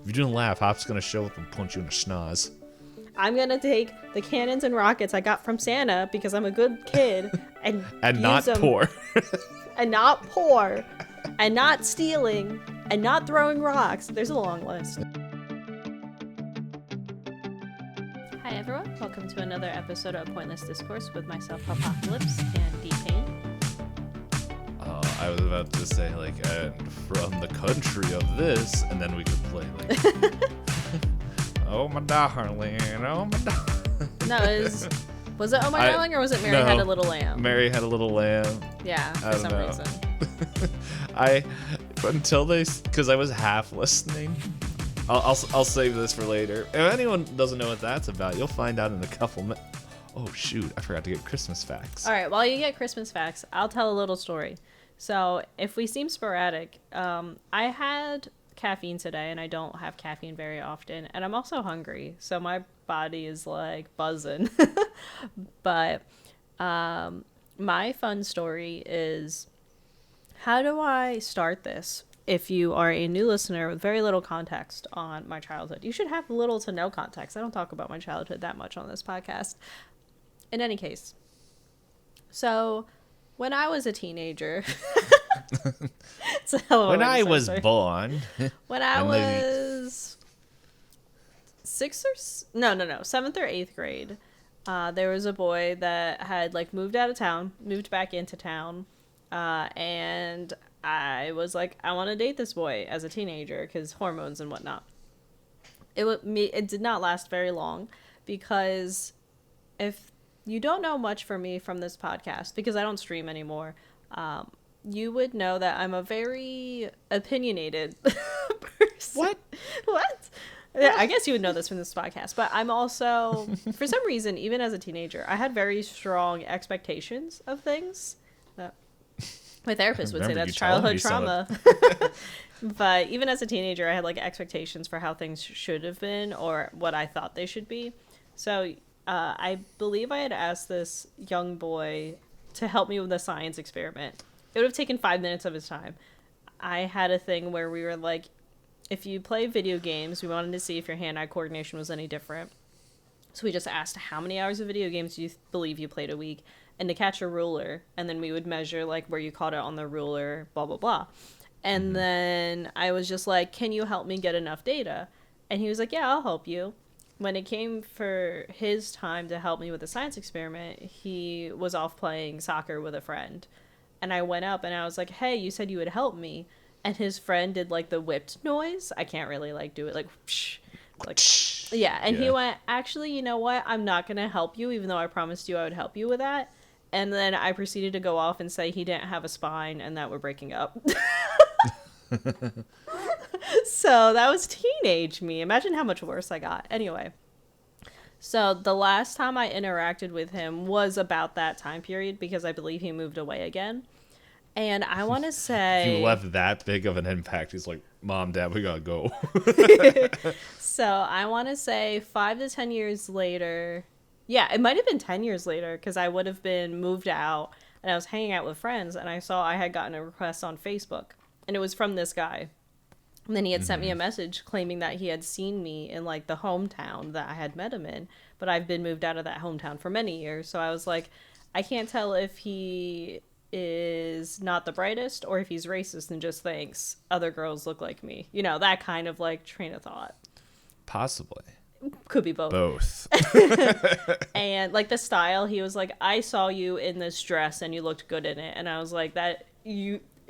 you didn't laugh, Hop's gonna show up and punch you in the schnoz. I'm gonna take the cannons and rockets I got from Santa because I'm a good kid and use not them, poor. and not poor, and not stealing, and not throwing rocks. There's a long list. Hi everyone, welcome to another episode of Pointless Discourse with myself, Hoppocalypse, and Payne. I was about to say, and from the country of this, and then we could play, oh my darling, oh my darling. No, was it Oh My Darling, or was it Mary Had a Little Lamb? Mary Had a Little Lamb. Yeah, for some reason. Because I was half listening. I'll save this for later. If anyone doesn't know what that's about, you'll find out in a couple minutes. Oh shoot, I forgot to get Christmas facts. All right, while you get Christmas facts, I'll tell a little story. So if we seem sporadic, I had caffeine today, and I don't have caffeine very often, and I'm also hungry, so my body is like buzzing. But my fun story is, how do I start this? If you are a new listener with very little context on my childhood, you should have little to no context. I don't talk about my childhood that much on this podcast. In any case, so when I was a teenager, when I was born, when I was seventh or eighth grade, there was a boy that had moved back into town, and I was like, I want to date this boy as a teenager because hormones and whatnot. It did not last very long, because if you don't know much for me from this podcast, because I don't stream anymore, you would know that I'm a very opinionated person. What? Yeah, I guess you would know this from this podcast, but I'm also, for some reason, even as a teenager, I had very strong expectations of things. My therapist would say that's childhood trauma. But even as a teenager, I had expectations for how things should have been, or what I thought they should be. So I believe I had asked this young boy to help me with a science experiment. It would have taken 5 minutes of his time. I had a thing where we were if you play video games, we wanted to see if your hand-eye coordination was any different. So we just asked, how many hours of video games do you believe you played a week? And to catch a ruler, and then we would measure where you caught it on the ruler, blah, blah, blah. And then I was just like, can you help me get enough data? And he was like, yeah, I'll help you. When it came for his time to help me with the science experiment, he was off playing soccer with a friend. And I went up and I was like, hey, you said you would help me. And his friend did the whipped noise. I can't really do it whoosh. Yeah. And he went, actually, you know what? I'm not going to help you, even though I promised you I would help you with that. And then I proceeded to go off and say he didn't have a spine and that we're breaking up. So that was teenage me. Imagine how much worse I got. Anyway, so the last time I interacted with him was about that time period, because I believe he moved away again. And I want to say... You left that big of an impact. He's like, Mom, Dad, we gotta go. So I want to say 5 to 10 years later... Yeah, it might have been 10 years later, because I would have been moved out, and I was hanging out with friends, and I saw I had gotten a request on Facebook, and it was from this guy. And then he had sent me a message claiming that he had seen me in the hometown that I had met him in, but I've been moved out of that hometown for many years. So I was like, I can't tell if he is not the brightest or if he's racist and just thinks other girls look like me. You know, that kind of train of thought. Possibly. Could be both. And the style, he was like, I saw you in this dress and you looked good in it. And I was like,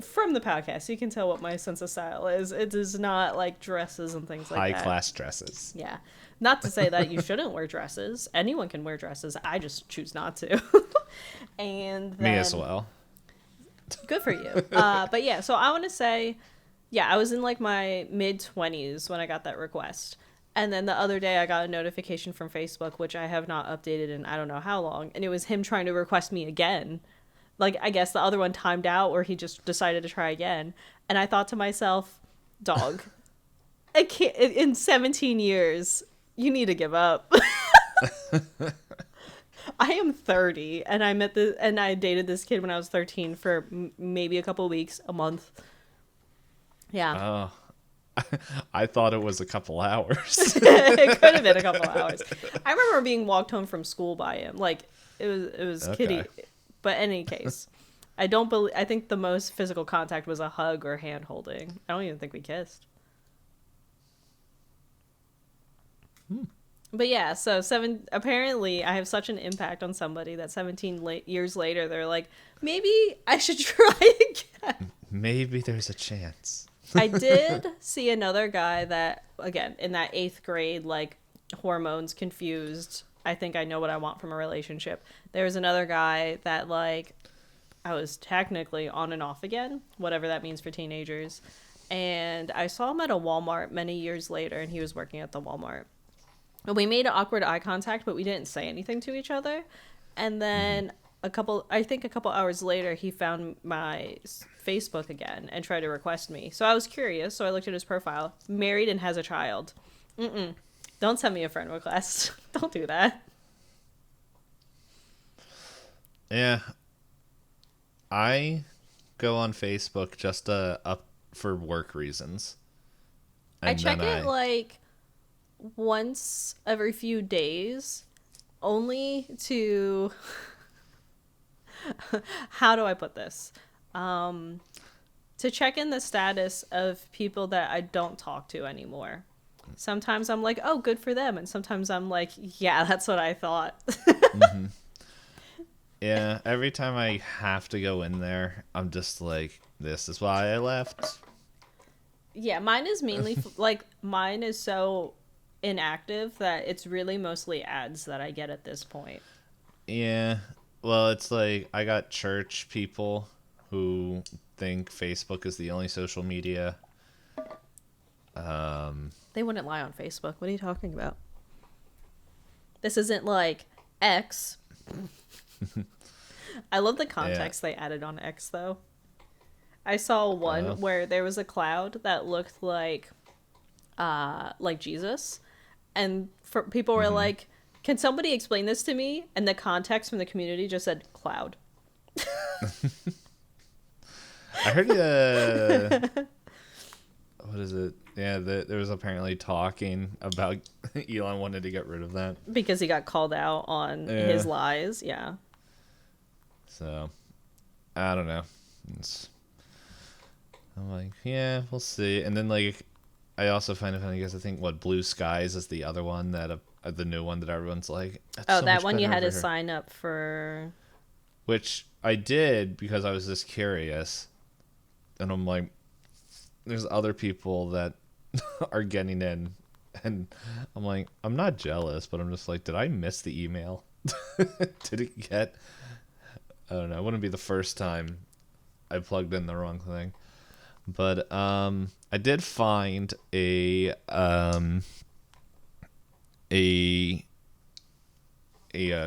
from the podcast, you can tell what my sense of style is. It is not dresses and things like that. High class dresses. Yeah. Not to say that you shouldn't wear dresses. Anyone can wear dresses. I just choose not to. And then, me as well. Good for you. But yeah, so I want to say, I was in my mid-20s when I got that request. And then the other day I got a notification from Facebook, which I have not updated in I don't know how long. And it was him trying to request me again. I guess the other one timed out, or he just decided to try again. And I thought to myself, dog, I can't, in 17 years, you need to give up. I am 30, and I dated this kid when I was 13 for maybe a couple weeks, a month. Yeah. I thought it was a couple hours. It could have been a couple hours. I remember being walked home from school by him. Like it was kitty. Okay. But in any case, I think the most physical contact was a hug or hand holding. I don't even think we kissed. But yeah, so apparently I have such an impact on somebody that 17 years later they're like, maybe I should try again. Maybe there's a chance. I did see another guy that, again, in that 8th grade, like, hormones confused, I think I know what I want from a relationship. There was another guy that, like, I was technically on and off again, whatever that means for teenagers. And I saw him at a Walmart many years later, and he was working at the Walmart. And we made awkward eye contact, but we didn't say anything to each other. And then a couple hours later, he found my Facebook again and tried to request me. So I was curious, so I looked at his profile. Married and has a child. Don't send me a friend request. Don't do that. Yeah. I go on Facebook just up for work reasons. I check it like once every few days, only to how do I put this? To check in the status of people that I don't talk to anymore. Sometimes I'm like, oh, good for them. And sometimes I'm like, yeah, that's what I thought. Yeah, every time I have to go in there, I'm just like, this is why I left. Yeah, mine is mainly, mine is so inactive that it's really mostly ads that I get at this point. Yeah, well, it's like, I got church people who think Facebook is the only social media. They wouldn't lie on Facebook. What are you talking about? This isn't like X. I love the context they added on X, though. I saw one where there was a cloud that looked like Jesus, and people were like, "Can somebody explain this to me?" And the context from the community just said cloud. I heard what is it? Yeah, there was apparently talking about Elon wanted to get rid of that because he got called out on his lies. Yeah. So, I don't know. I'm like, yeah, we'll see. And then, like, I also find it funny because I think, Blue Skies is the other one that, the new one that everyone's like, oh, so that one you had to sign up for. Which I did because I was just curious. And I'm like, there's other people that are getting in. And I'm like, I'm not jealous, but I'm just like, did I miss the email? Did it get... I don't know. It wouldn't be the first time I plugged in the wrong thing. But I did find a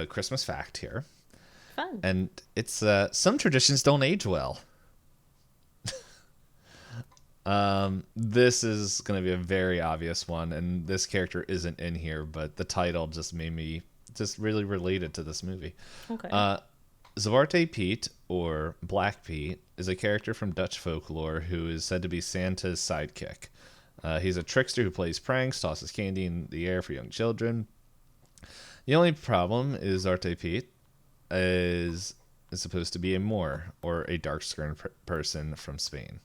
Christmas fact here. Fun. And it's some traditions don't age well. This is going to be a very obvious one, and this character isn't in here, but the title just made me just really related to this movie. Okay. Zwarte Piet, or Black Pete, is a character from Dutch folklore who is said to be Santa's sidekick. He's a trickster who plays pranks, tosses candy in the air for young children. The only problem is Zwarte Piet is supposed to be a Moor, or a dark-skinned person from Spain.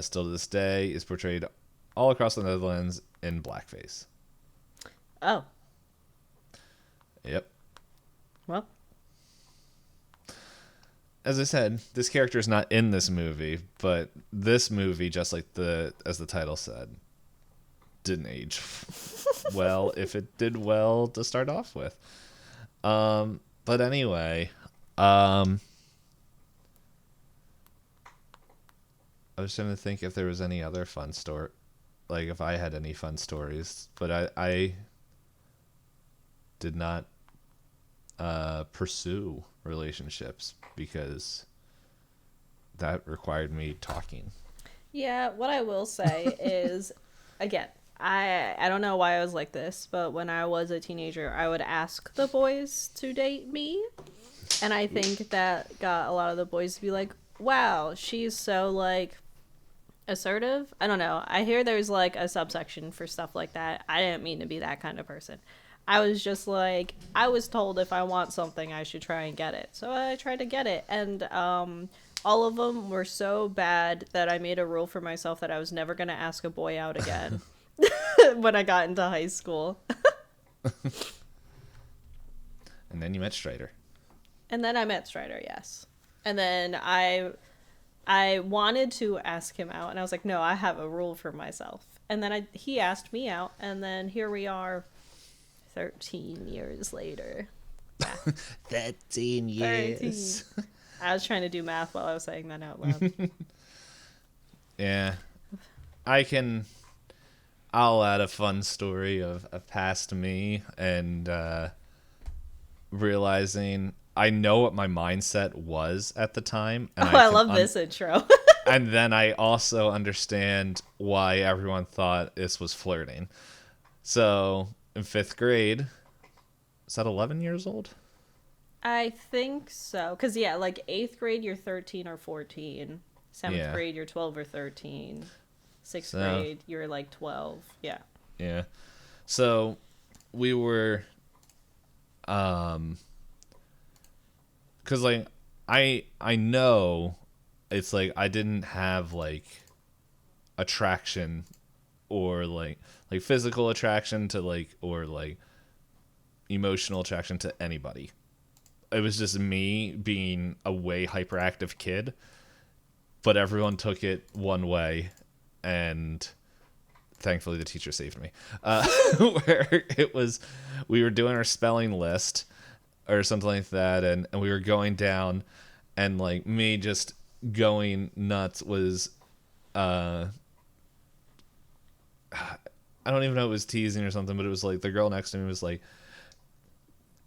Still to this day, is portrayed all across the Netherlands in blackface. Oh. Yep. Well. As I said, this character is not in this movie, but this movie, just like as the title said, didn't age well, if it did well to start off with. But anyway, I was trying to think if there was any other fun story, like if I had any fun stories, but I did not pursue relationships because that required me talking. Yeah, what I will say is, again, I don't know why I was like this, but when I was a teenager, I would ask the boys to date me, and I think that got a lot of the boys to be like, wow, she's so, like, Assertive? I don't know. I hear there's like a subsection for stuff like that. I didn't mean to be that kind of person. I was just like, I was told if I want something, I should try and get it. So I tried to get it. And all of them were so bad that I made a rule for myself that I was never going to ask a boy out again when I got into high school. And then you met Strider. And then I met Strider, yes. And then I wanted to ask him out, and I was like, no, I have a rule for myself. And then he asked me out, and then here we are 13 years later. 13 years. 13. I was trying to do math while I was saying that out loud. Yeah. I'll add a fun story of past me and realizing I know what my mindset was at the time. And I love this intro. And then I also understand why everyone thought this was flirting. So in 5th grade, is that 11 years old? I think so. Because, yeah, like 8th grade, you're 13 or 14. 7th grade, you're 12 or 13. 6th grade, you're like 12. Yeah. Yeah. So we were, because like I know it's like I didn't have like attraction or like physical attraction to like or like emotional attraction to anybody. It was just me being a way hyperactive kid, but everyone took it one way, and thankfully the teacher saved me. Where it was, we were doing our spelling list or something like that, and we were going down, and like me just going nuts was I don't even know if it was teasing or something, but it was like the girl next to me was like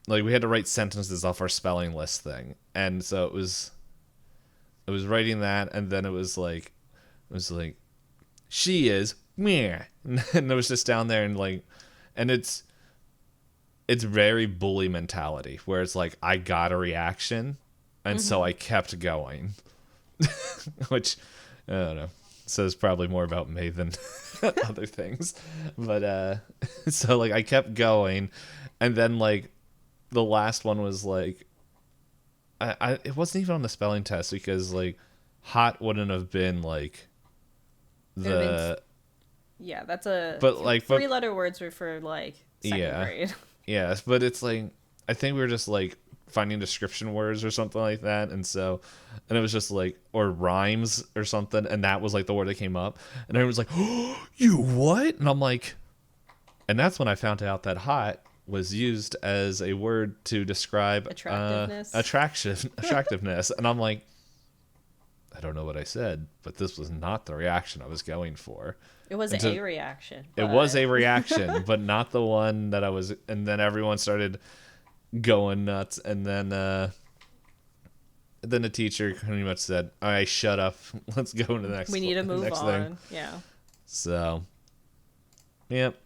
we had to write sentences off our spelling list thing, and so it was writing that, and then it was like she is meh, and it was just down there, and like, and it's very bully mentality where it's like I got a reaction, and so I kept going. Which I don't know, says probably more about me than other things, but so like I kept going, and then like the last one was like I it wasn't even on the spelling test because like hot wouldn't have been like yeah, that's a but like 3-letter words were for like second grade. Yes, but it's like I think we were just like finding description words or something like that, and it was just like or rhymes or something, and that was like the word that came up, and everyone was like, oh, you what? And I'm like, and that's when I found out that hot was used as a word to describe attractiveness, and I'm like, I don't know what I said, but this was not the reaction I was going for. It was a reaction. It was a reaction, but not the one that I was. And then everyone started going nuts, and then the teacher pretty much said, "All right, shut up. Let's go to the next. We need to move on." Thing. Yeah. So, yep.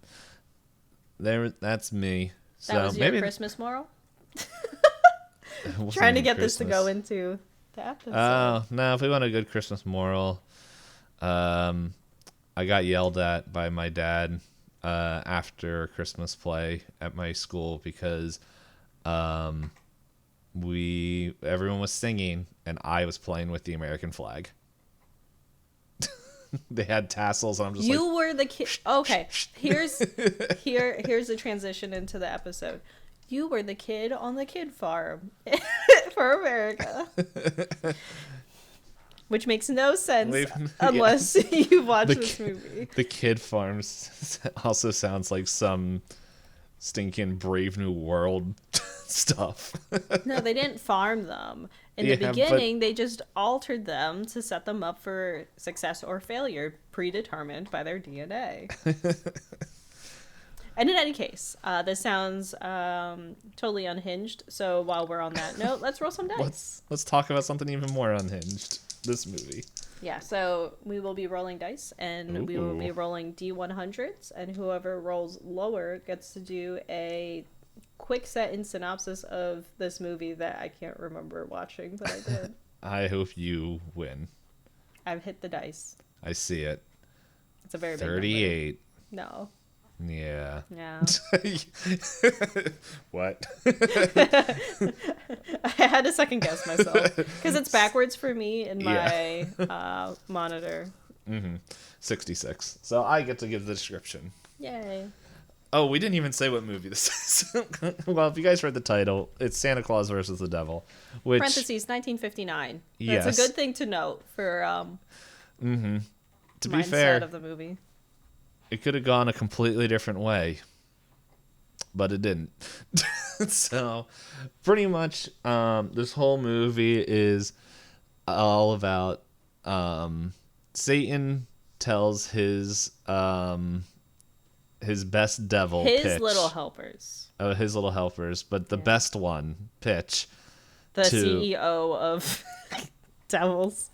That's me. That was your maybe Christmas moral. Trying to get this to go into the episode. Oh no! If we want a good Christmas moral, I got yelled at by my dad after Christmas play at my school because everyone was singing and I was playing with the American flag. They had tassels, and I'm just you were the kid. Okay, here's the transition into the episode. You were the kid on the kid farm for America. Which makes no sense unless you watch this movie. The kid farms also sounds like some stinking Brave New World stuff. No, they didn't farm them. In the beginning, they just altered them to set them up for success or failure, predetermined by their DNA. And in any case, this sounds totally unhinged. So while we're on that note, let's roll some dice. Let's talk about something even more unhinged. This movie. Yeah, so we will be rolling dice, and we will be rolling D100s, and whoever rolls lower gets to do a quick set-in synopsis of this movie that I can't remember watching, but I did. I hope you win. I've hit the dice. I see it. It's a very big 38. number. No. Yeah. Yeah. What? I had to second guess myself because it's backwards for me in Yeah. my monitor. 66. So I get to give the description. Yay. Oh, we didn't even say what movie this is. Well, if you guys read the title, it's Santa Claus versus the Devil. Which, Parentheses 1959. Yes. That's a good thing to note for to be mindset fair, of the movie. it could have gone a completely different way, but it didn't. So, pretty much, this whole movie is all about Satan tells his best devil His pitch. little helpers. Oh, his little helpers, but the best one pitch. The to- CEO of Devils.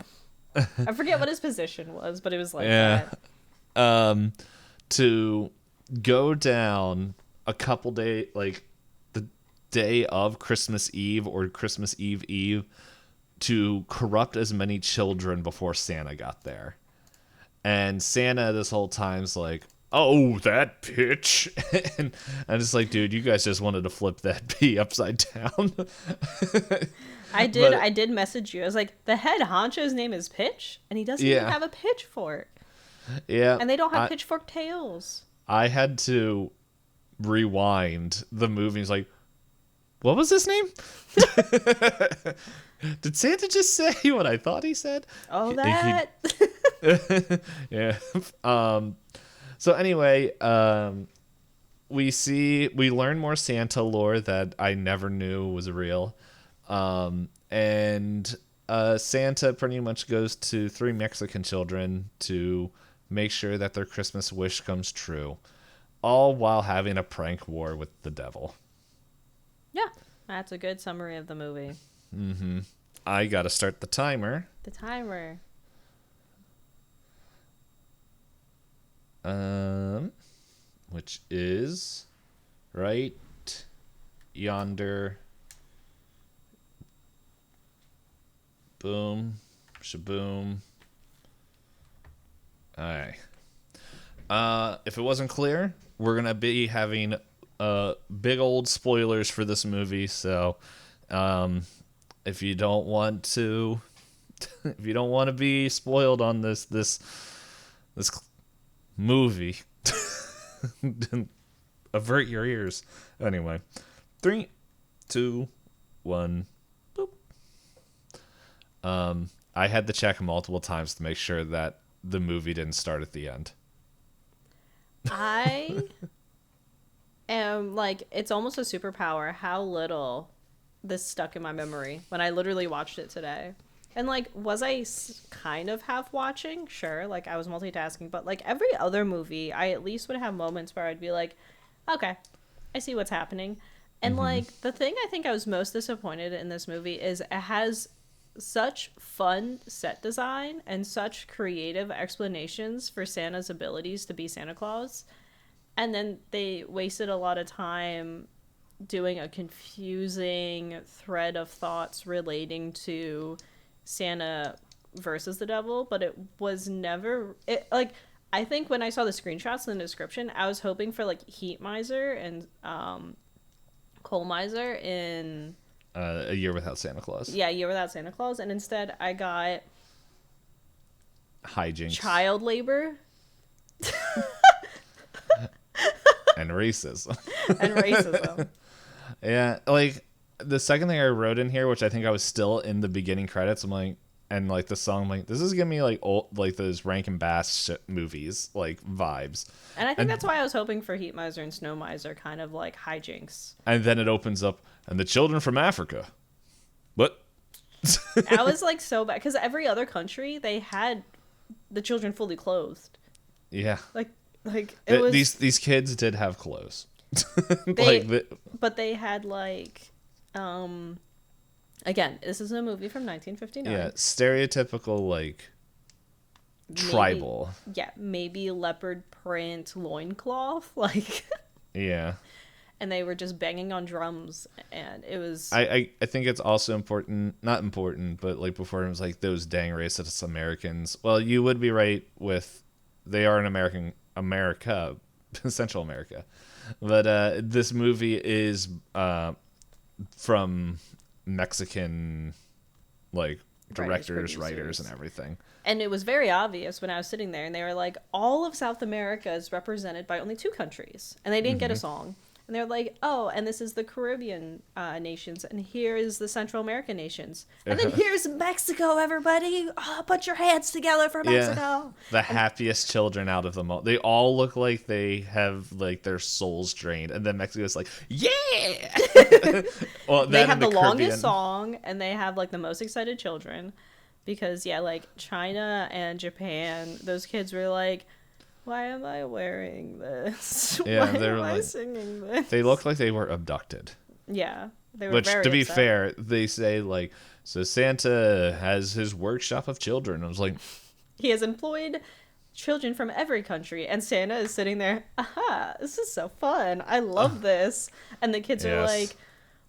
I forget what his position was, but it was like that. To go down a couple days, like the day of Christmas Eve or Christmas Eve, to corrupt as many children before Santa got there. And Santa this whole time's like, oh, that pitch. And I'm just like, dude, you guys just wanted to flip that P upside down. I did message you. I was like, the head honcho's name is Pitch, and he doesn't even have a pitchfork. Yeah. And they don't have pitchfork tails. I had to rewind the movie. It's like, what was his name? Did Santa just say what I thought he said? Oh, that. Yeah. So anyway, we learn more Santa lore that I never knew was real. And Santa pretty much goes to 3 Mexican children to make sure that their Christmas wish comes true, all while having a prank war with the devil. Yeah, that's a good summary of the movie. I gotta start the timer. The timer. Which is right yonder. Boom, shaboom. All right. If it wasn't clear, we're gonna be having big old spoilers for this movie. So, if you don't want to, if you don't want to be spoiled on this movie, avert your ears. Anyway, 3, 2, 1. Boop. I had to check multiple times to make sure that the movie didn't start at the end. I am like, it's almost a superpower how little this stuck in my memory when I literally watched it today. And like, was I kind of half watching? Sure, like I was multitasking, but like every other movie, I at least would have moments where I'd be like, okay, I see what's happening. And like, the thing I think I was most disappointed in this movie is it has such fun set design and such creative explanations for Santa's abilities to be Santa Claus. And then they wasted a lot of time doing a confusing thread of thoughts relating to Santa versus the devil, but it was never like, I think when I saw the screenshots in the description, I was hoping for like Heat Miser and Coal Miser in A Year Without Santa Claus. Yeah, Year Without Santa Claus, and instead I got hijinks, child labor, and racism. and racism. Yeah, like the second thing I wrote in here, which I think I was still in the beginning credits, I'm like, and like the song, I'm like, this is giving me like old, like those Rankin Bass movies, like vibes. And I think that's why I was hoping for Heat Miser and Snow Miser, kind of like hijinks. And then it opens up, and the children from Africa. What? I was like so bad because every other country they had the children fully clothed. Yeah. Like it was these kids did have clothes. But they had like, again, this is a movie from 1959. Yeah, stereotypical like tribal. Maybe leopard print loincloth, like. Yeah. and they were just banging on drums, and it was. I think it's also important, not important, but like before it was like those dang racist Americans. Well, you would be right with they are an America, Central America, but this movie is from Mexican like directors, writers, and everything. And it was very obvious when I was sitting there, and they were like, all of South America is represented by only 2 countries, and they didn't get a song. And they're like, oh, and this is the Caribbean nations, and here is the Central American nations. And then here's Mexico, everybody. Oh, put your hands together for Mexico. Yeah, the happiest children out of them all. They all look like they have like their souls drained. And then Mexico's like, yeah! Well, they have the longest song, and they have like the most excited children. Because, yeah, like China and Japan, those kids were like, why am I wearing this? Yeah, why am I singing this? They look like they were abducted. Yeah, they were. Which, very to be upset. fair, they say like, so Santa has his workshop of children. I was like, he has employed children from every country, and Santa is sitting there. Aha! This is so fun. I love this. And the kids are like,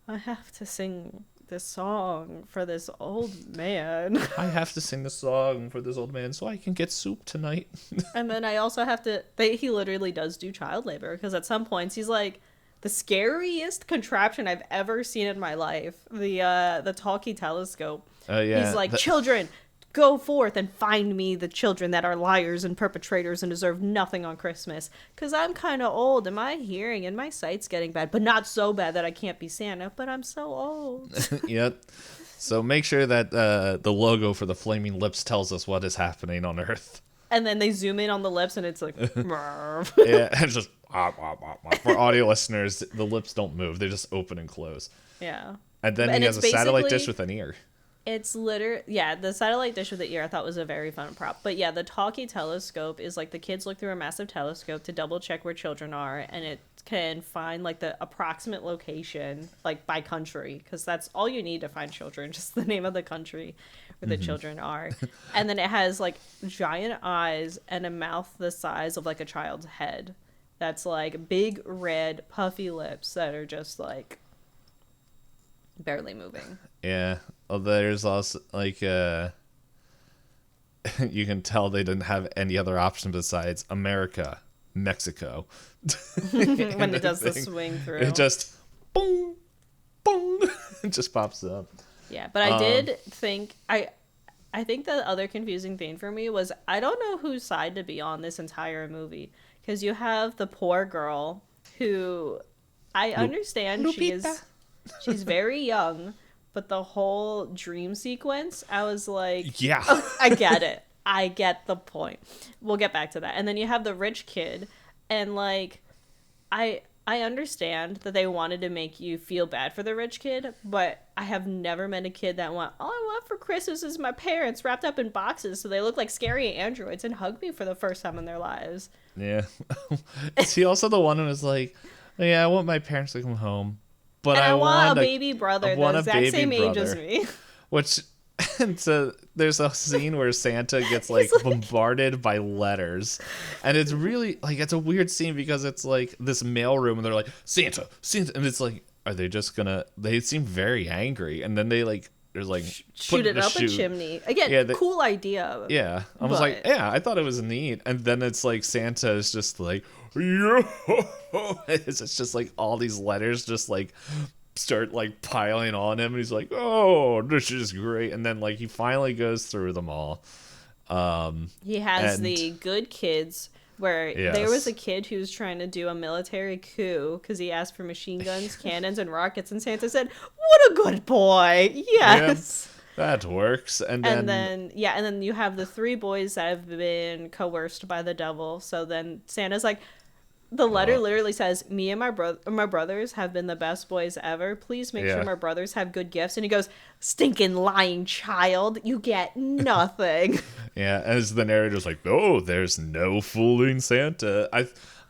I have to sing this song for this old man. I have to sing the song for this old man so I can get soup tonight. And then I also have to. He literally does do child labor, because at some points he's like, the scariest contraption I've ever seen in my life. The talkie telescope. Oh yeah. He's like, children, go forth and find me the children that are liars and perpetrators and deserve nothing on Christmas. Because I'm kind of old, and my hearing and my sight's getting bad. But not so bad that I can't be Santa, but I'm so old. Yep. So make sure that the logo for the flaming lips tells us what is happening on Earth. And then they zoom in on the lips, and it's like... Yeah, it's just... For audio listeners, the lips don't move. They just open and close. Yeah. And then he has a satellite dish with an ear. It's the satellite dish with the ear I thought was a very fun prop. But yeah, the talkie telescope is like the kids look through a massive telescope to double check where children are, and it can find like the approximate location like by country, because that's all you need to find children, just the name of the country where the children are. And then it has like giant eyes and a mouth the size of like a child's head. That's like big red puffy lips that are just like barely moving. Yeah. Well, there's also like you can tell they didn't have any other option besides America, Mexico. When it does the swing through, it just boom, boom, it just pops up. Yeah, but I did think I think the other confusing thing for me was I don't know whose side to be on this entire movie, because you have the poor girl who I understand she's very young. But the whole dream sequence, I was like, yeah, oh, I get it. I get the point. We'll get back to that. And then you have the rich kid, and like, I understand that they wanted to make you feel bad for the rich kid, but I have never met a kid that went, all I want for Christmas is my parents wrapped up in boxes so they look like scary androids and hug me for the first time in their lives. Yeah. Is he also the one who was like, oh, yeah, I want my parents to come home. But and I want a baby brother the exact same age as me. Which, and so there's a scene where Santa gets like bombarded by letters. And it's really like, it's a weird scene because it's like this mailroom and they're like, Santa. And it's like, are they just gonna, they seem very angry. And then they like, there's like, shoot it up a chimney. Again, cool idea. Yeah. I was like, yeah, I thought it was neat. And then it's like, Santa is just like, yeah. It's just like all these letters just like start like piling on him, and he's like, oh, this is great. And then like he finally goes through them all. He has the good kids where there was a kid who was trying to do a military coup because he asked for machine guns, cannons, and rockets, and Santa said, what a good boy. Yes. Yeah, that works. And then you have the 3 boys that have been coerced by the devil. So then Santa's like, the letter literally says, me and my brothers have been the best boys ever. Please make sure my brothers have good gifts. And he goes, stinking lying child, you get nothing. Yeah, as the narrator's like, no, there's no fooling Santa.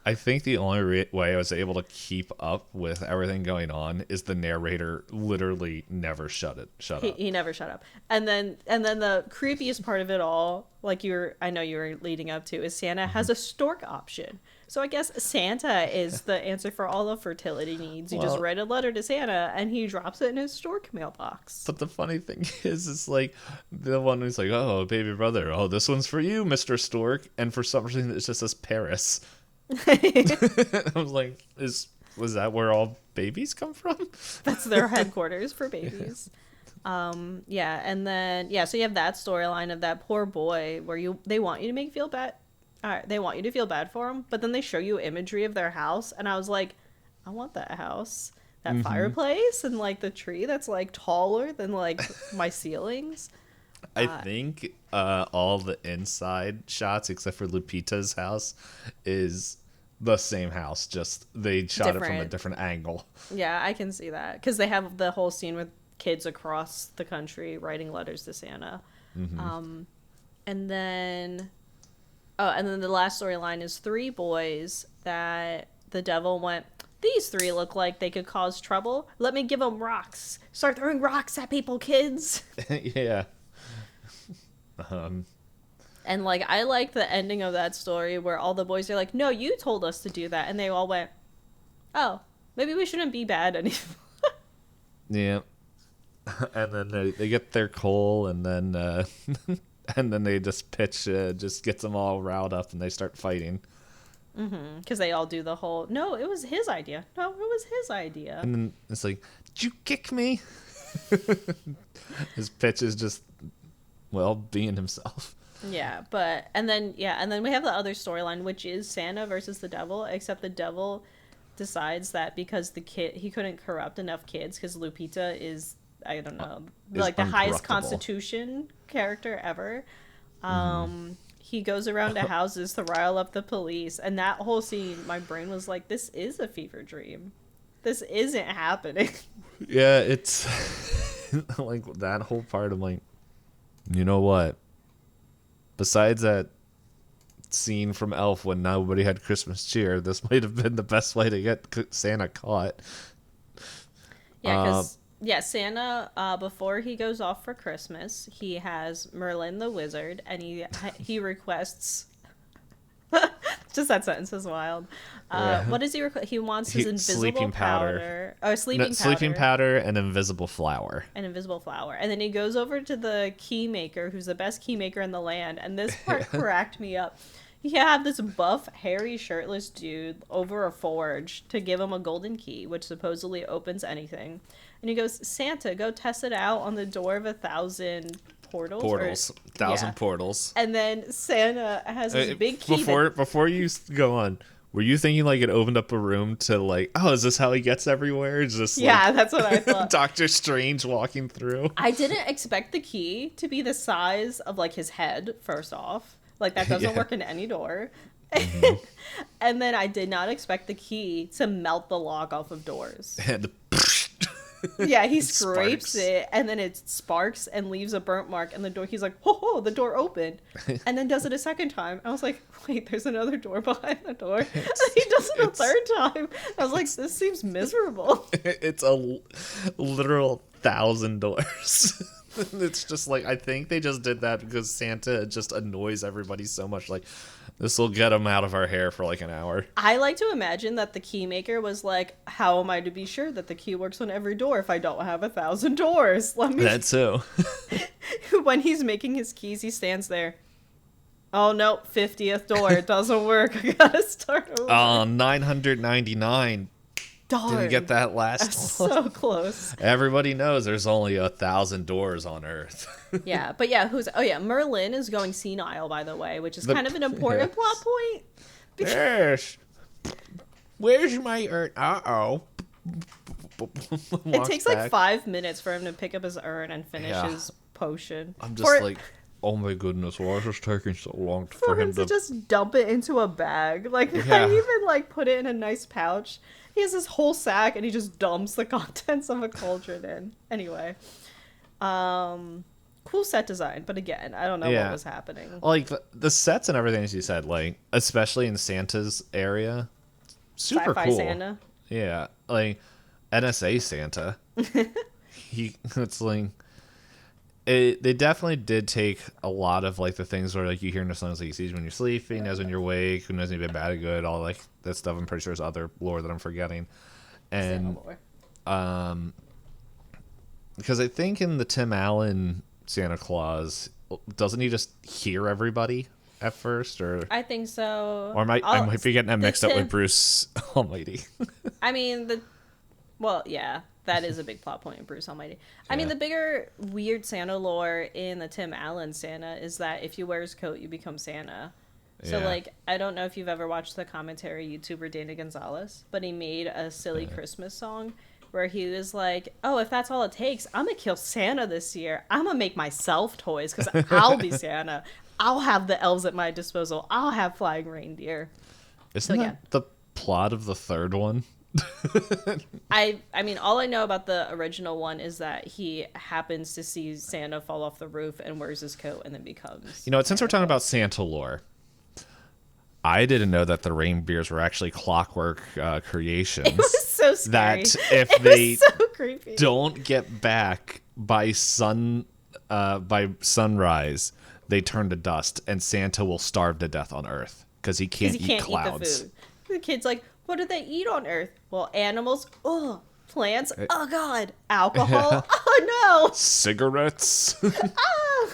I think the only way I was able to keep up with everything going on is the narrator literally never shut up. He never shut up. And then the creepiest part of it all, like I know you were leading up to, is Santa has a stork option. So I guess Santa is the answer for all of fertility needs. You just Well, write a letter to Santa, and he drops it in his stork mailbox. but the funny thing is, it's like the one who's like, "Oh, baby brother, oh, this one's for you, Mr. Stork," and for some reason it just says Paris. I was like, was that where all babies come from? That's their headquarters for babies. Yeah, and then so you have that storyline of that poor boy where they want you to make feel bad. They want you to feel bad for him, but then they show you imagery of their house, and I was like, I want that house, that fireplace, and like the tree that's like taller than like my ceilings. I think all the inside shots, except for Lupita's house, is the same house. Just they shot it from a different angle. Yeah, I can see that because they have the whole scene with kids across the country writing letters to Santa. And then the last storyline is 3 boys that the devil went, these 3 look like they could cause trouble. Let me give them rocks. Start throwing rocks at people, kids. Yeah. And like I like the ending of that story where all the boys are like, no, you told us to do that, and they all went, oh, maybe we shouldn't be bad anymore. Yeah. And then they get their coal, and then and then they just pitch, just gets them all riled up, and they start fighting. Because they all do the whole, no, it was his idea. No, it was his idea. And then it's like, did you kick me? His pitch is just, well, being himself. Yeah, and then we have the other storyline, which is Santa versus the devil, except the devil decides that because he couldn't corrupt enough kids, because Lupita is, I don't know, like the highest constitution character ever. He goes around to houses to rile up the police, and that whole scene, my brain was like, this is a fever dream. This isn't happening. Yeah, it's like that whole part. I'm like, you know what? Besides that scene from Elf when nobody had Christmas cheer, this might have been the best way to get Santa caught. Yeah, because Santa, before he goes off for Christmas, he has Merlin the wizard, and he requests. Just that sentence is wild. What does he request? He wants his invisible powder. Oh, sleeping powder and invisible flower. An invisible flower. And then he goes over to the key maker, who's the best key maker in the land. And this part cracked me up. You have this buff, hairy, shirtless dude over a forge to give him a golden key, which supposedly opens anything. And he goes, Santa, go test it out on the door of 1,000 portals. 1,000 portals. And then Santa has this big key. Before you go on, were you thinking like it opened up a room to like, oh, is this how he gets everywhere? Is this that's what I thought. Doctor Strange walking through? I didn't expect the key to be the size of like his head, first off. Like that doesn't work in any door. And then I did not expect the key to melt the lock off of doors. Yeah, he scrapes it, and then it sparks and leaves a burnt mark, and the door, he's like, ho, the door opened, and then does it a second time. I was like, wait, there's another door behind the door. And he does it a third time. I was like, this seems miserable. It's a literal 1,000 doors. It's just like, I think they just did that because Santa just annoys everybody so much. Like, this will get him out of our hair for like an hour. I like to imagine that the key maker was like, how am I to be sure that the key works on every door if I don't have 1,000 doors? That too. When he's making his keys, he stands there. Oh no, 50th door, it doesn't work. I gotta start over. 999. Darn. Didn't get that last one. So close. Everybody knows there's only 1,000 doors on Earth. Yeah, but Merlin is going senile, by the way, which is kind of an important plot point. Yes. Where's my urn? Uh-oh. It takes like 5 minutes for him to pick up his urn and finish his potion. I'm just like, oh my goodness, why is this taking so long for him to just dump it into a bag? Like, not even like put it in a nice pouch. He has this whole sack and he just dumps the contents of a cauldron in. Anyway. Cool set design, but again, I don't know what was happening. Like, the sets and everything, as you said, like, especially in Santa's area, super Sci-fi cool. Santa. Yeah, like, NSA Santa. It's like, They definitely did take a lot of like the things where like you hear in the songs like he sees when you're sleeping, knows when you're awake, who knows when you've been bad or good, all like that stuff. I'm pretty sure there's other lore that I'm forgetting. And because I think in the Tim Allen Santa Claus, doesn't he just hear everybody at first, or I think so. or I might be getting that mixed up with Bruce Almighty. I mean yeah, that is a big plot point in Bruce Almighty. I mean, the bigger weird Santa lore in the Tim Allen Santa is that if you wear his coat, you become Santa. So, like, I don't know if you've ever watched the commentary YouTuber Dana Gonzalez, but he made a silly Christmas song where he was like, oh, if that's all it takes, I'm going to kill Santa this year. I'm going to make myself toys because I'll be Santa. I'll have the elves at my disposal. I'll have flying reindeer. Isn't that the plot of the third one? I mean, all I know about the original one is that he happens to see Santa fall off the roof and wears his coat and then becomes... You know, since we're talking about Santa lore, I didn't know that the reindeers were actually clockwork creations. It was so scary. That if they so creepy. don't get back by sunrise, they turn to dust, and Santa will starve to death on Earth because he can't eat clouds. Eat the food. The kid's like, what do they eat on Earth? Well, animals. Oh, plants. Oh, God. Alcohol. Oh, no. Cigarettes. Ah.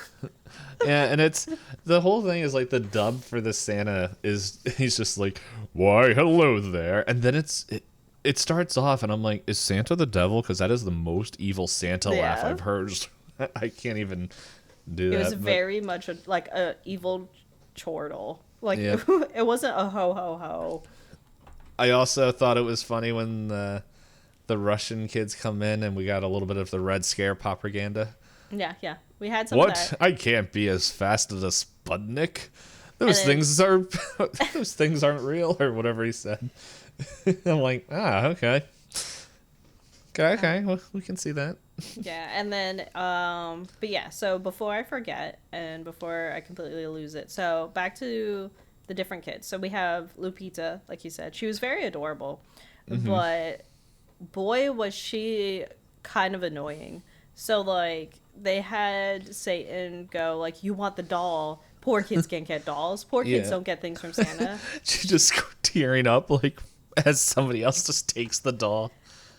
Yeah, and it's the whole thing is like the dub for the Santa is he's just like, why, hello there. And then it starts off, and I'm like, is Santa the devil? Because that is the most evil Santa laugh I've heard. I can't even do that. It was very much like a evil chortle. Like, it wasn't a ho, ho, ho. I also thought it was funny when the Russian kids come in and we got a little bit of the Red Scare propaganda. Yeah. We had some of that. I can't be as fast as a Sputnik. Those things aren't real, or whatever he said. I'm like, okay. Okay, well, we can see that. Yeah, and then, but yeah, so before I forget, and before I completely lose it, so back to the different kids. So we have Lupita, like you said. She was very adorable, but boy, was she kind of annoying. So, like, they had Satan go, like, you want the doll. Poor kids can't get dolls. Poor kids don't get things from Santa. She just tearing up, like, as somebody else just takes the doll.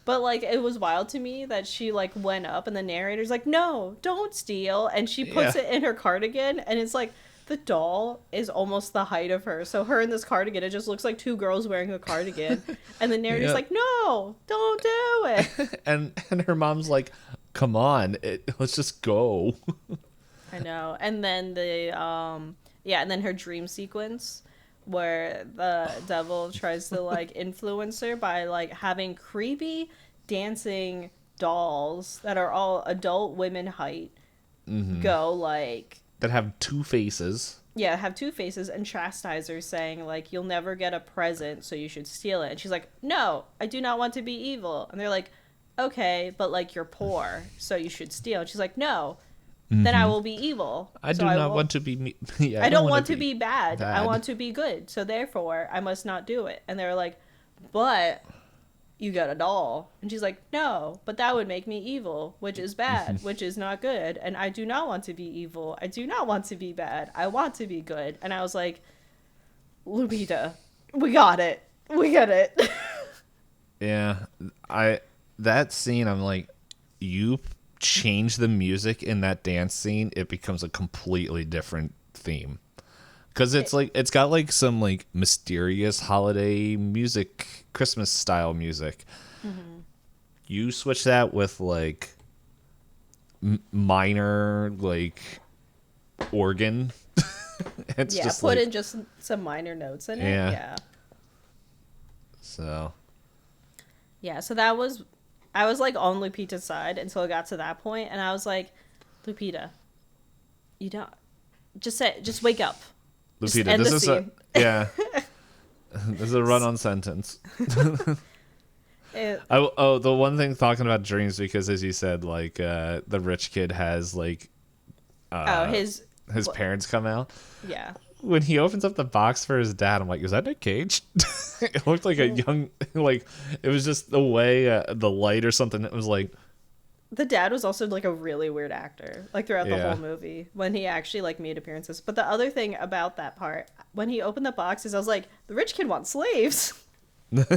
But, like, it was wild to me that she, like, went up and the narrator's like, no, don't steal. And she puts it in her cardigan, and it's like, the doll is almost the height of her. So her in this cardigan, it just looks like two girls wearing a cardigan. And the narrator's like, no, don't do it. and her mom's like, come on, let's just go. I know. And then and then her dream sequence where the devil tries to like influence her by like having creepy dancing dolls that are all adult women height go like that have two faces. Yeah, have two faces and chastise her saying like, you'll never get a present, so you should steal it. And she's like, no, I do not want to be evil. And they're like, okay, but like you're poor, so you should steal. And she's like, no, then I will be evil. I do not want to be... I don't want to be bad. I want to be good. So therefore, I must not do it. And they're like, but you got a doll. And she's like, no, but that would make me evil, which is bad, which is not good. And I do not want to be evil. I do not want to be bad. I want to be good. And I was like, Lupita, we got it. We get it. Yeah, that scene, I'm like, you change the music in that dance scene, it becomes a completely different theme. Because it's like, it's got like some like mysterious holiday music, Christmas style music. You switch that with like minor like organ. It's just put like, in just some minor notes in it. Yeah. So. Yeah, so I was like on Lupita's side until it got to that point, and I was like, Lupita, you don't just wake up. Lupita, this is this is a run-on sentence. The one thing talking about dreams, because as you said, like the rich kid has like his parents come out. Yeah. When he opens up the box for his dad, I'm like, is that Nick Cage? It looked like a young, like, it was just the way, the light or something. It was like, The dad was also like a really weird actor, like throughout the Yeah. whole movie when he actually like made appearances. But the other thing about that part, when he opened the boxes, I was like, the rich kid wants slaves. Because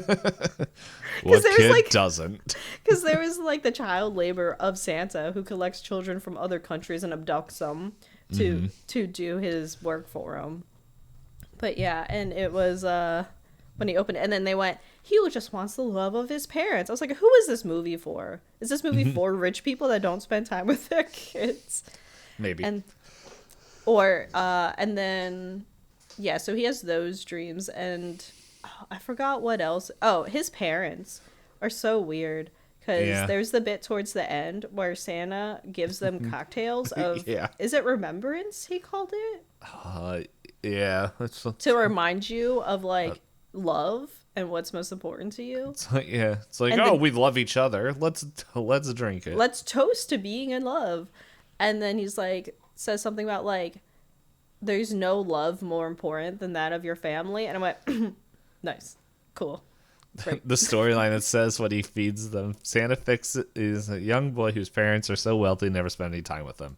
What there was kid like, doesn't? because there was like the child labor of Santa who collects children from other countries and abducts them to do his work for him. But yeah, and it was when he opened it, and then they went, he just wants the love of his parents. I was like, who is this movie for? Is this movie for rich people that don't spend time with their kids? Maybe. And then yeah, so he has those dreams, and I forgot what else. Oh, his parents are so weird because Yeah. there's the bit towards the end where Santa gives them cocktails of, Yeah. is it remembrance he called it? Yeah. It's, To remind you of like love and what's most important to you. it's like, yeah. It's like, And oh, the- we love each other. Let's drink it. Let's toast to being in love. And then he's like, says something about like, there's no love more important than that of your family. And I went, nice, cool. Great. The storyline that says what he feeds them. Santa is a young boy whose parents are so wealthy never spend any time with them.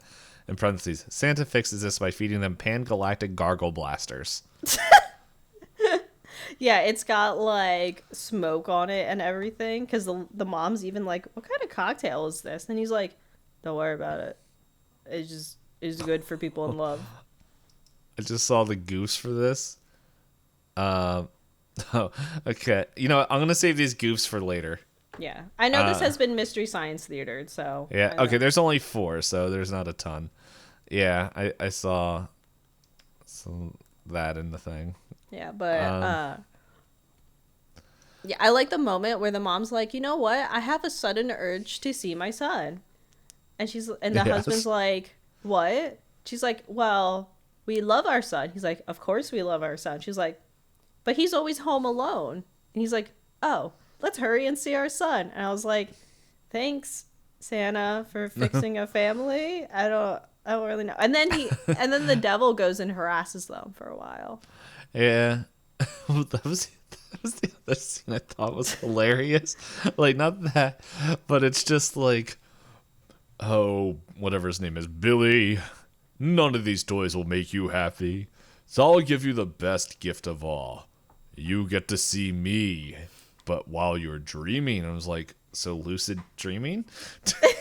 In parentheses, Santa fixes this by feeding them pan-galactic gargle blasters. Yeah, it's got like smoke on it and everything. Because the mom's even like, what kind of cocktail is this? And he's like, don't worry about it. It's good for people in love. I just saw the goofs for this. Oh, okay. You know what? I'm gonna save these goofs for later. Yeah, I know this has been Mystery Science Theater, so Yeah. Okay. There's only 4, so there's not a ton. Yeah, I saw that in the thing. yeah, but yeah, I like the moment where the mom's like, you know what? I have a sudden urge to see my son, and the Yes. husband's like, what? She's like, well, we love our son. He's like, of course we love our son. She's like, but he's always home alone, and he's like, oh, let's hurry and see our son. And I was like, thanks, Santa, for fixing a family. I don't really know. And then the devil goes and harasses them for a while. Yeah. that was the other scene I thought was hilarious. Like, not that, but it's just like, oh, whatever his name is, Billy, none of these toys will make you happy. So I'll give you the best gift of all. You get to see me, but while you're dreaming. I was like, so lucid dreaming?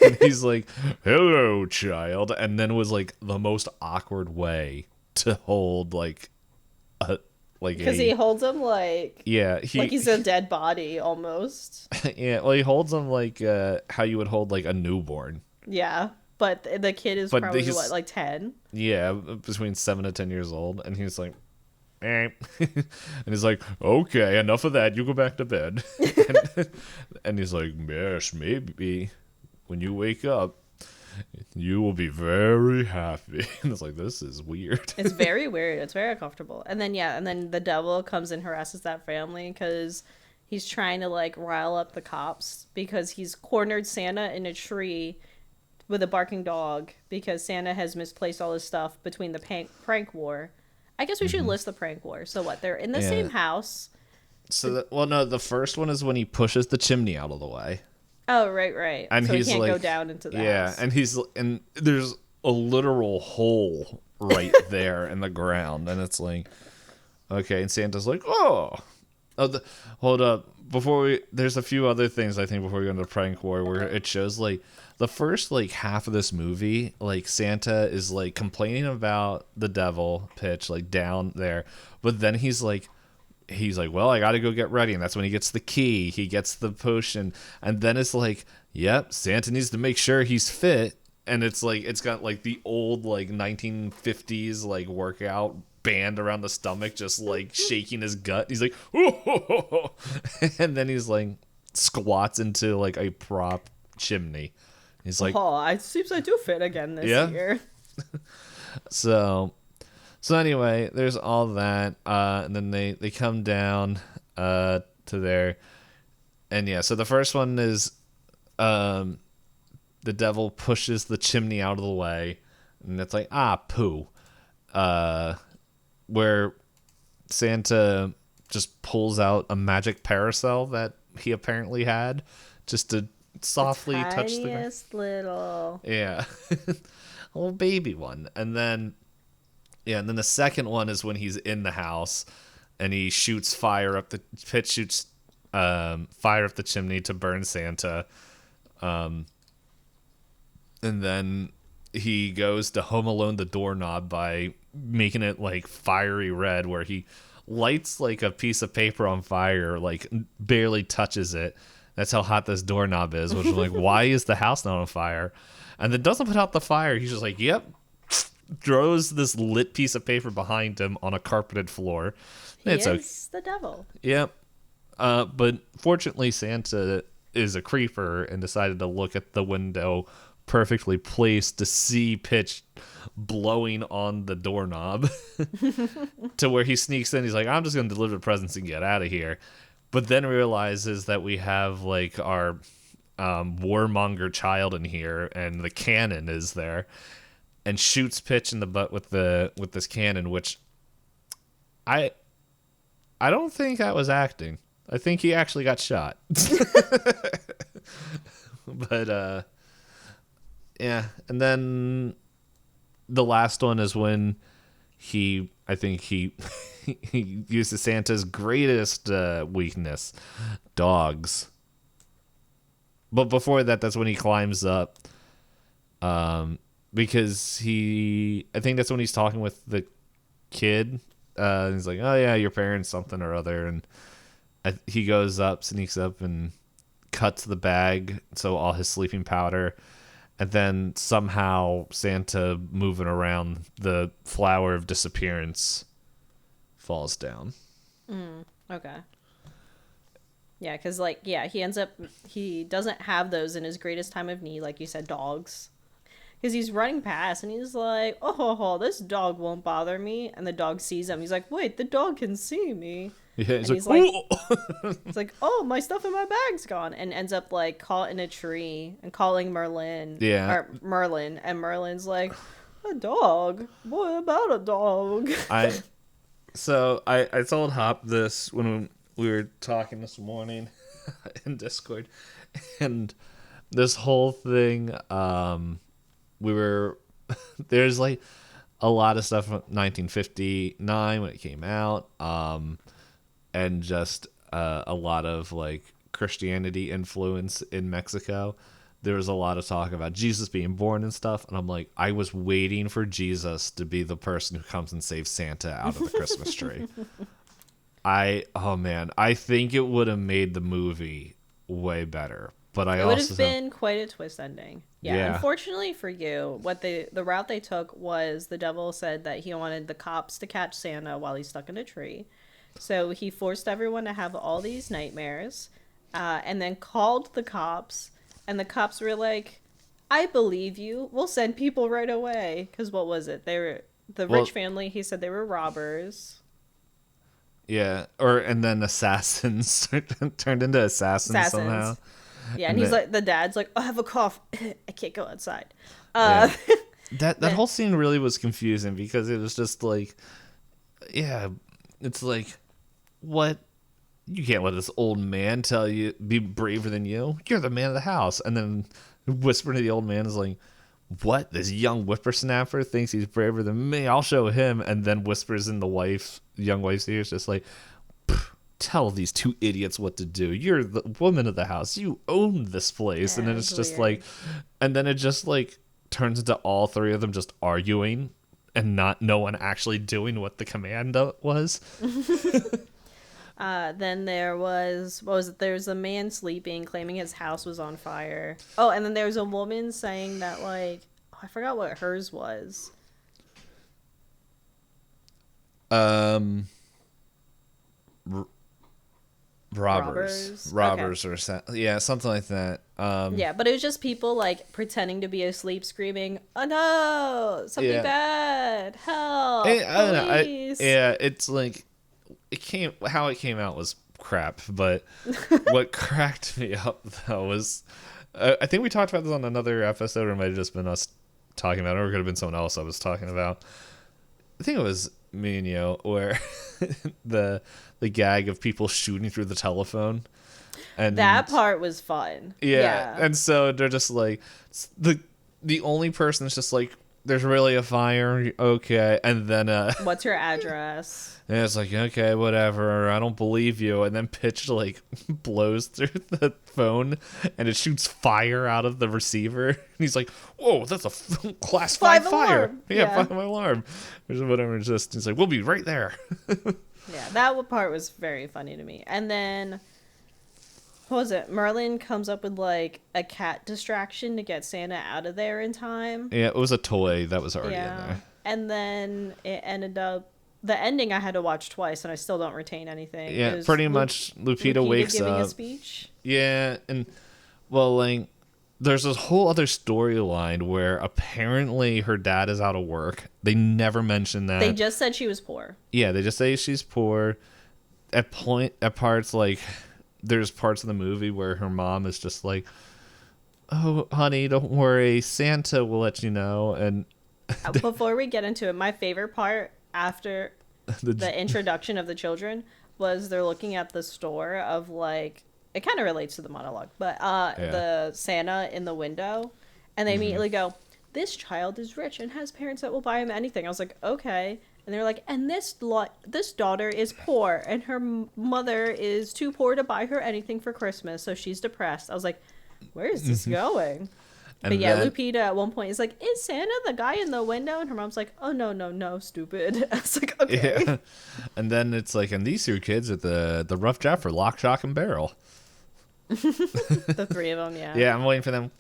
And he's like, hello, child. And then it was like the most awkward way to hold like a Because he holds him like yeah, like he's a dead body almost. yeah, well, he holds him like how you would hold like a newborn. Yeah, but the kid is But probably he's- what, like 10. Yeah, between 7 to 10 years old, and he's like, eh. And he's like, okay, enough of that. You go back to bed. And he's like, yes, maybe when you wake up, you will be very happy. And it's like, this is weird. It's very weird. It's very uncomfortable. And then the devil comes and harasses that family because he's trying to like rile up the cops because he's cornered Santa in a tree with a barking dog because Santa has misplaced all his stuff between the prank war. I guess we should list the prank war. So what? They're in the Yeah. same house. So, well, no, the first one is when he pushes the chimney out of the way. Oh, right. And so he he's can't like, go down into the yeah, house. and there's a literal hole right there in the ground, and it's like, okay, and Santa's like, hold up, there's a few other things I think before we go into prank war where it shows like the first like half of this movie, like Santa is like complaining about the devil pitch like down there, but then he's like, well, I gotta go get ready, and that's when he gets the key, he gets the potion, and then it's like, yep, Santa needs to make sure he's fit, and it's like it's got like the old like 1950s like workout band around the stomach, just like shaking his gut. He's like, oh, and then he's like squats into like a prop chimney. He's like, it seems I do fit again this Yeah. year. So anyway, there's all that, and then they come down to there, and yeah. So the first one is, the devil pushes the chimney out of the way, and it's like poo, where Santa just pulls out a magic parasol that he apparently had, just to softly touch the ground. Tiniest little. Yeah. A little baby one. And then the second one is when he's in the house and he shoots fire up the Pitch shoots fire up the chimney to burn Santa. And then he goes to Home Alone the doorknob by making it like fiery red, where he lights like a piece of paper on fire, like barely touches it. That's how hot this doorknob is, which is like, why is the house not on fire? And then doesn't put out the fire. He's just like, yep. Throws this lit piece of paper behind him on a carpeted floor. It's okay. The devil. Yep. But fortunately, Santa is a creeper and decided to look at the window perfectly placed to see Pitch blowing on the doorknob to where he sneaks in. He's like, I'm just going to deliver the presents and get out of here. But then realizes that we have like our warmonger child in here, and the cannon is there, and shoots Pitch in the butt with this cannon, which I don't think that was acting. I think he actually got shot. But yeah, and then the last one is when he uses Santa's greatest weakness, dogs. But before that, that's when he climbs up, because I think that's when he's talking with the kid. He's like, oh yeah, your parents something or other, and he goes up, sneaks up, and cuts the bag, so all his sleeping powder. And then somehow Santa, moving around, the flower of disappearance falls down. Okay. Yeah, because, he doesn't have those in his greatest time of need, like you said, dogs. Because he's running past, and he's like, oh, this dog won't bother me. And the dog sees him. He's like, wait, the dog can see me. Yeah, he's like, it's like, oh, my stuff in my bag's gone, and ends up like caught in a tree and calling Merlin. Yeah, or Merlin, and Merlin's like, a dog? What about a dog? I told Hop this when we were talking this morning in Discord, and this whole thing, there's like a lot of stuff from 1959 when it came out. And just a lot of like Christianity influence in Mexico. There was a lot of talk about Jesus being born and stuff, and I'm like, I was waiting for Jesus to be the person who comes and saves Santa out of the Christmas tree. I think it would have made the movie way better. But it would have been quite a twist ending. Yeah. Unfortunately for you, the route they took was the devil said that he wanted the cops to catch Santa while he's stuck in a tree. So he forced everyone to have all these nightmares, and then called the cops, and the cops were like, I believe you. We'll send people right away. Because what was it? They were rich family. He said they were robbers. Yeah, and then assassins turned into assassins somehow. Yeah, and he's like, the dad's like, I have a cough. I can't go outside. Yeah. That whole scene really was confusing because it was just like, yeah, it's like, what? You can't let this old man tell you be braver than you. You're the man of the house. And then whispering to the old man is like, what? This young whippersnapper thinks he's braver than me. I'll show him. And then whispers in the young wife's ears, just like, tell these two idiots what to do. You're the woman of the house. You own this place. Yeah, and then it's just weird. Like, and then it just like turns into all three of them just arguing and no one actually doing what the command was. Then there was, there's a man sleeping, claiming his house was on fire. Oh, and then there was a woman saying that, like, I forgot what hers was. Robbers, okay. Or something like that. Yeah, but it was just people like pretending to be asleep, screaming, "Oh no, something bad! Help! Police!" It's like how it came out was crap. But what cracked me up though was, I think we talked about this on another episode, or it might have just been us talking about it, or it could have been someone else I was talking about. I think it was me and you, where the gag of people shooting through the telephone. And That part was fun. yeah. And so they're just like, the only person that's just like, there's really a fire, okay, and then What's your address? and it's like, okay, whatever, I don't believe you, and then Pitch like blows through the phone and it shoots fire out of the receiver, and he's like, whoa, that's a class 5 fire. Alarm. Yeah, 5 alarm, or whatever. Just he's like, we'll be right there. Yeah, that part was very funny to me. And then, what was it? Merlin comes up with like a cat distraction to get Santa out of there in time. Yeah, it was a toy that was already in there. And then it ended up, the ending I had to watch twice, and I still don't retain anything. Yeah, pretty much Lupita wakes giving up. a speech. Yeah, and well, like, there's this whole other storyline where apparently her dad is out of work. They never mention that. They just said she was poor. Yeah, they just say she's poor. At parts, like, there's parts of the movie where her mom is just like, oh, honey, don't worry, Santa will let you know. And Before we get into it, my favorite part after the introduction of the children was they're looking at the store of, like, it kind of relates to the monologue, but the Santa in the window, and they immediately go, this child is rich and has parents that will buy him anything. I was like, okay. And they're like, and this daughter is poor, and her mother is too poor to buy her anything for Christmas, so she's depressed. I was like, where is this going? But yeah, Lupita at one point is like, is Santa the guy in the window? And her mom's like, oh, no, stupid. I was like, okay. Yeah. And then it's like, and these 2 kids are the rough draft for Lock, Shock, and Barrel. The 3 of them, yeah. Yeah, I'm waiting for them.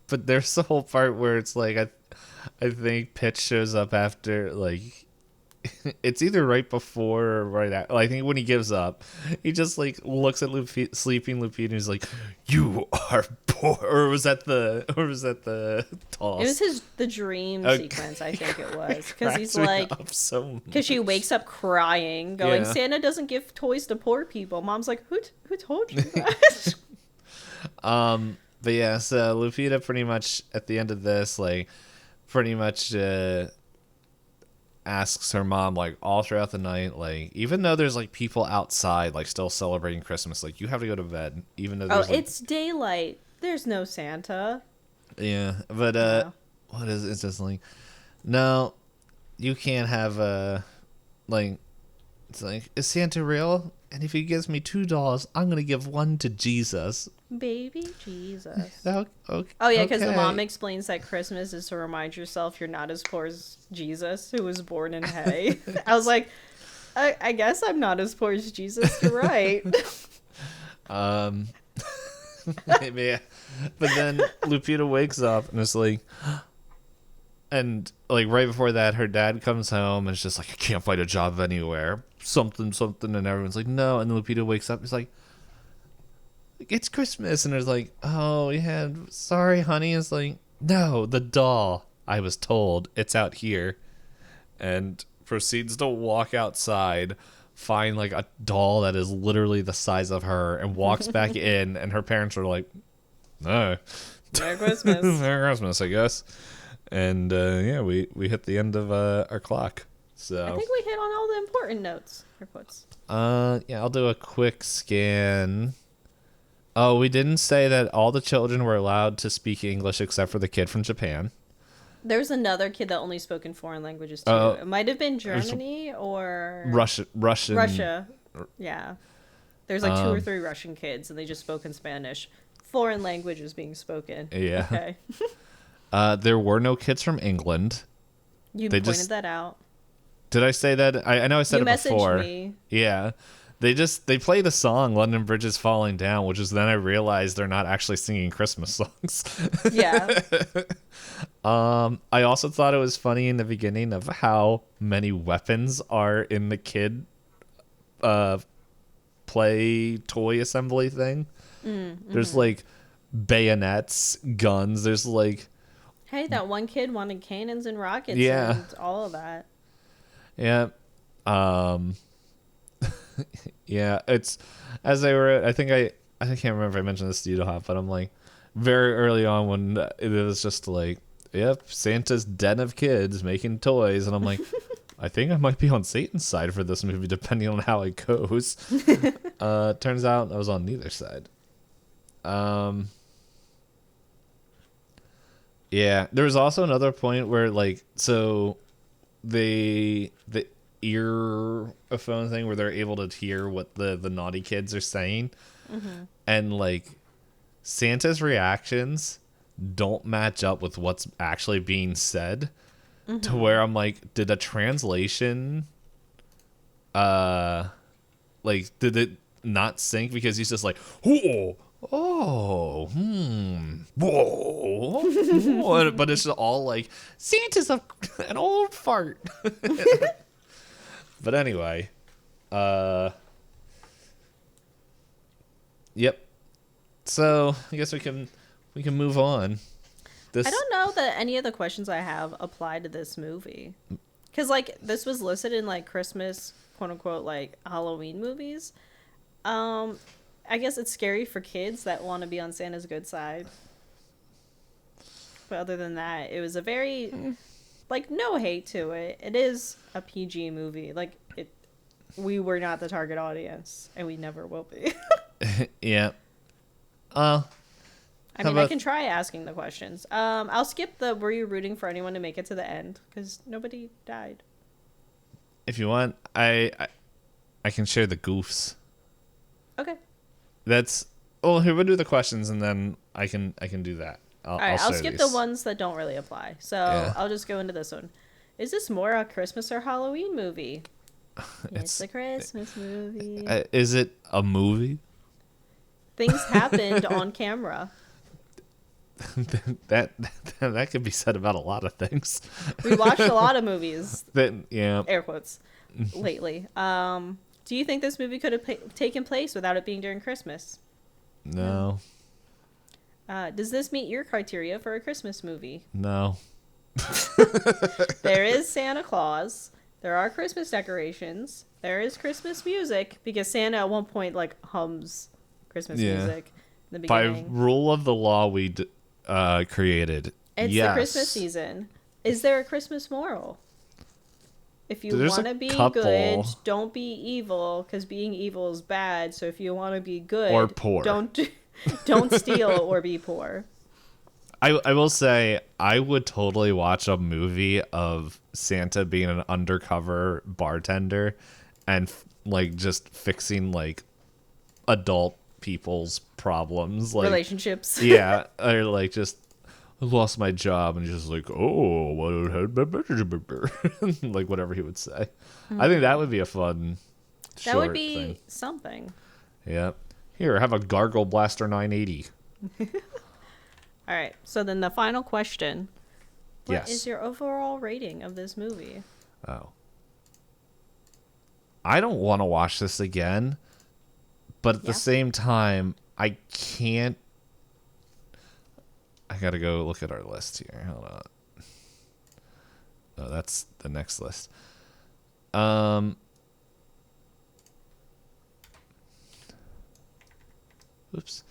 But there's the whole part where it's like, I think Pitch shows up after, like, it's either right before or right after. I think when he gives up, he just like looks at sleeping Lupita and he's like, "You are poor." Or was that the toss? It was the dream sequence. I think it was because he's like, because she wakes up crying, going, "Santa doesn't give toys to poor people." Mom's like, "Who told you that?" But yeah, so Lupita pretty much at the end of this, like, pretty much asks her mom, like, all throughout the night, like, even though there's like people outside like still celebrating Christmas, like, you have to go to bed even though there's it's daylight, there's no Santa. But what is it? It's just like, no, you can't have like, it's like, is Santa real? And if he gives me $2, I'm gonna give one to Jesus. Baby Jesus. Okay, oh yeah, because the mom explains that Christmas is to remind yourself you're not as poor as Jesus, who was born in hay. I was like, I guess I'm not as poor as Jesus. You're right. Maybe, but then Lupita wakes up and it's like, and like right before that, her dad comes home and it's just like, I can't find a job anywhere. Something, and everyone's like, no. And Lupita wakes up. It's like, it's Christmas, and it's like, oh yeah, sorry, honey. It's like, no, the doll. I was told it's out here, and proceeds to walk outside, find like a doll that is literally the size of her, and walks back in, and her parents are like, no, Merry Christmas, Merry Christmas, I guess. And yeah, we hit the end of our clock. So I think we hit on all the important notes or quotes. Yeah, I'll do a quick scan. Oh, we didn't say that all the children were allowed to speak English except for the kid from Japan. There's another kid that only spoke in foreign languages too. It might have been Germany or Russian. Russia. Yeah. There's like 2 or 3 Russian kids and they just spoke in Spanish. Foreign languages being spoken. Yeah. Okay. There were no kids from England. You pointed that out. Did I say that? I know I said it before. You messaged me. Yeah. They play the song London Bridge is Falling Down, which is then I realized they're not actually singing Christmas songs. Yeah. I also thought it was funny in the beginning of how many weapons are in the kid play toy assembly thing. There's like bayonets, guns, there's like, hey, that one kid wanted cannons and rockets and all of that. Yeah. Yeah, it's as they were. I can't remember if I mentioned this to you, Hop, but I'm like, very early on when it was just like, yep, Santa's den of kids making toys, and I'm like, I think I might be on Satan's side for this movie, depending on how it goes. Turns out I was on neither side. Yeah, there was also another point where, like, so the earphone thing where they're able to hear what the naughty kids are saying, and like Santa's reactions don't match up with what's actually being said, to where I'm like, did a translation like did it not sync, because he's just like, whoa, oh, whoa, but it's all like, Santa's an old fart. But anyway, yep. So I guess we can move on. I don't know that any of the questions I have apply to this movie. Because, like, this was listed in, like, Christmas, quote-unquote, like, Halloween movies. I guess it's scary for kids that want to be on Santa's good side. But other than that, it was a very, like, no hate to it. It is a PG movie. Like, we were not the target audience, and we never will be. Yeah. I mean, I can try asking the questions. I'll skip the were you rooting for anyone to make it to the end, because nobody died. If you want, I can share the goofs. Okay. That's here, we'll do the questions, and then I can do that. All right, I'll skip the ones that don't really apply. So yeah. I'll just go into this one. Is this more a Christmas or Halloween movie? It's a Christmas movie. Is it a movie? Things happened on camera. that could be said about a lot of things. We watched a lot of movies. Yeah. Air quotes. Lately. Do you think this movie could have taken place without it being during Christmas? No. Does this meet your criteria for a Christmas movie? No. There is Santa Claus. There are Christmas decorations. There is Christmas music, because Santa at one point like hums Christmas music in the beginning. By rule of the law we created. It's the Christmas season. Is there a Christmas moral? If you want to be good, don't be evil, because being evil is bad. So if you want to be good or poor, don't steal or be poor. I will say, I would totally watch a movie of Santa being an undercover bartender and like just fixing like adult people's problems, like relationships. Yeah, or like just, I lost my job, and just like, oh, like whatever he would say. I think that would be a fun. That would be thing. Something. Yeah. Here, have a Gargle Blaster 980. All right. So then the final question. What yes. is your overall rating of this movie? Oh. I don't want to watch this again, but at the same time, I can't. I gotta go look at our list here. Hold on. Oh, that's the next list. Oops.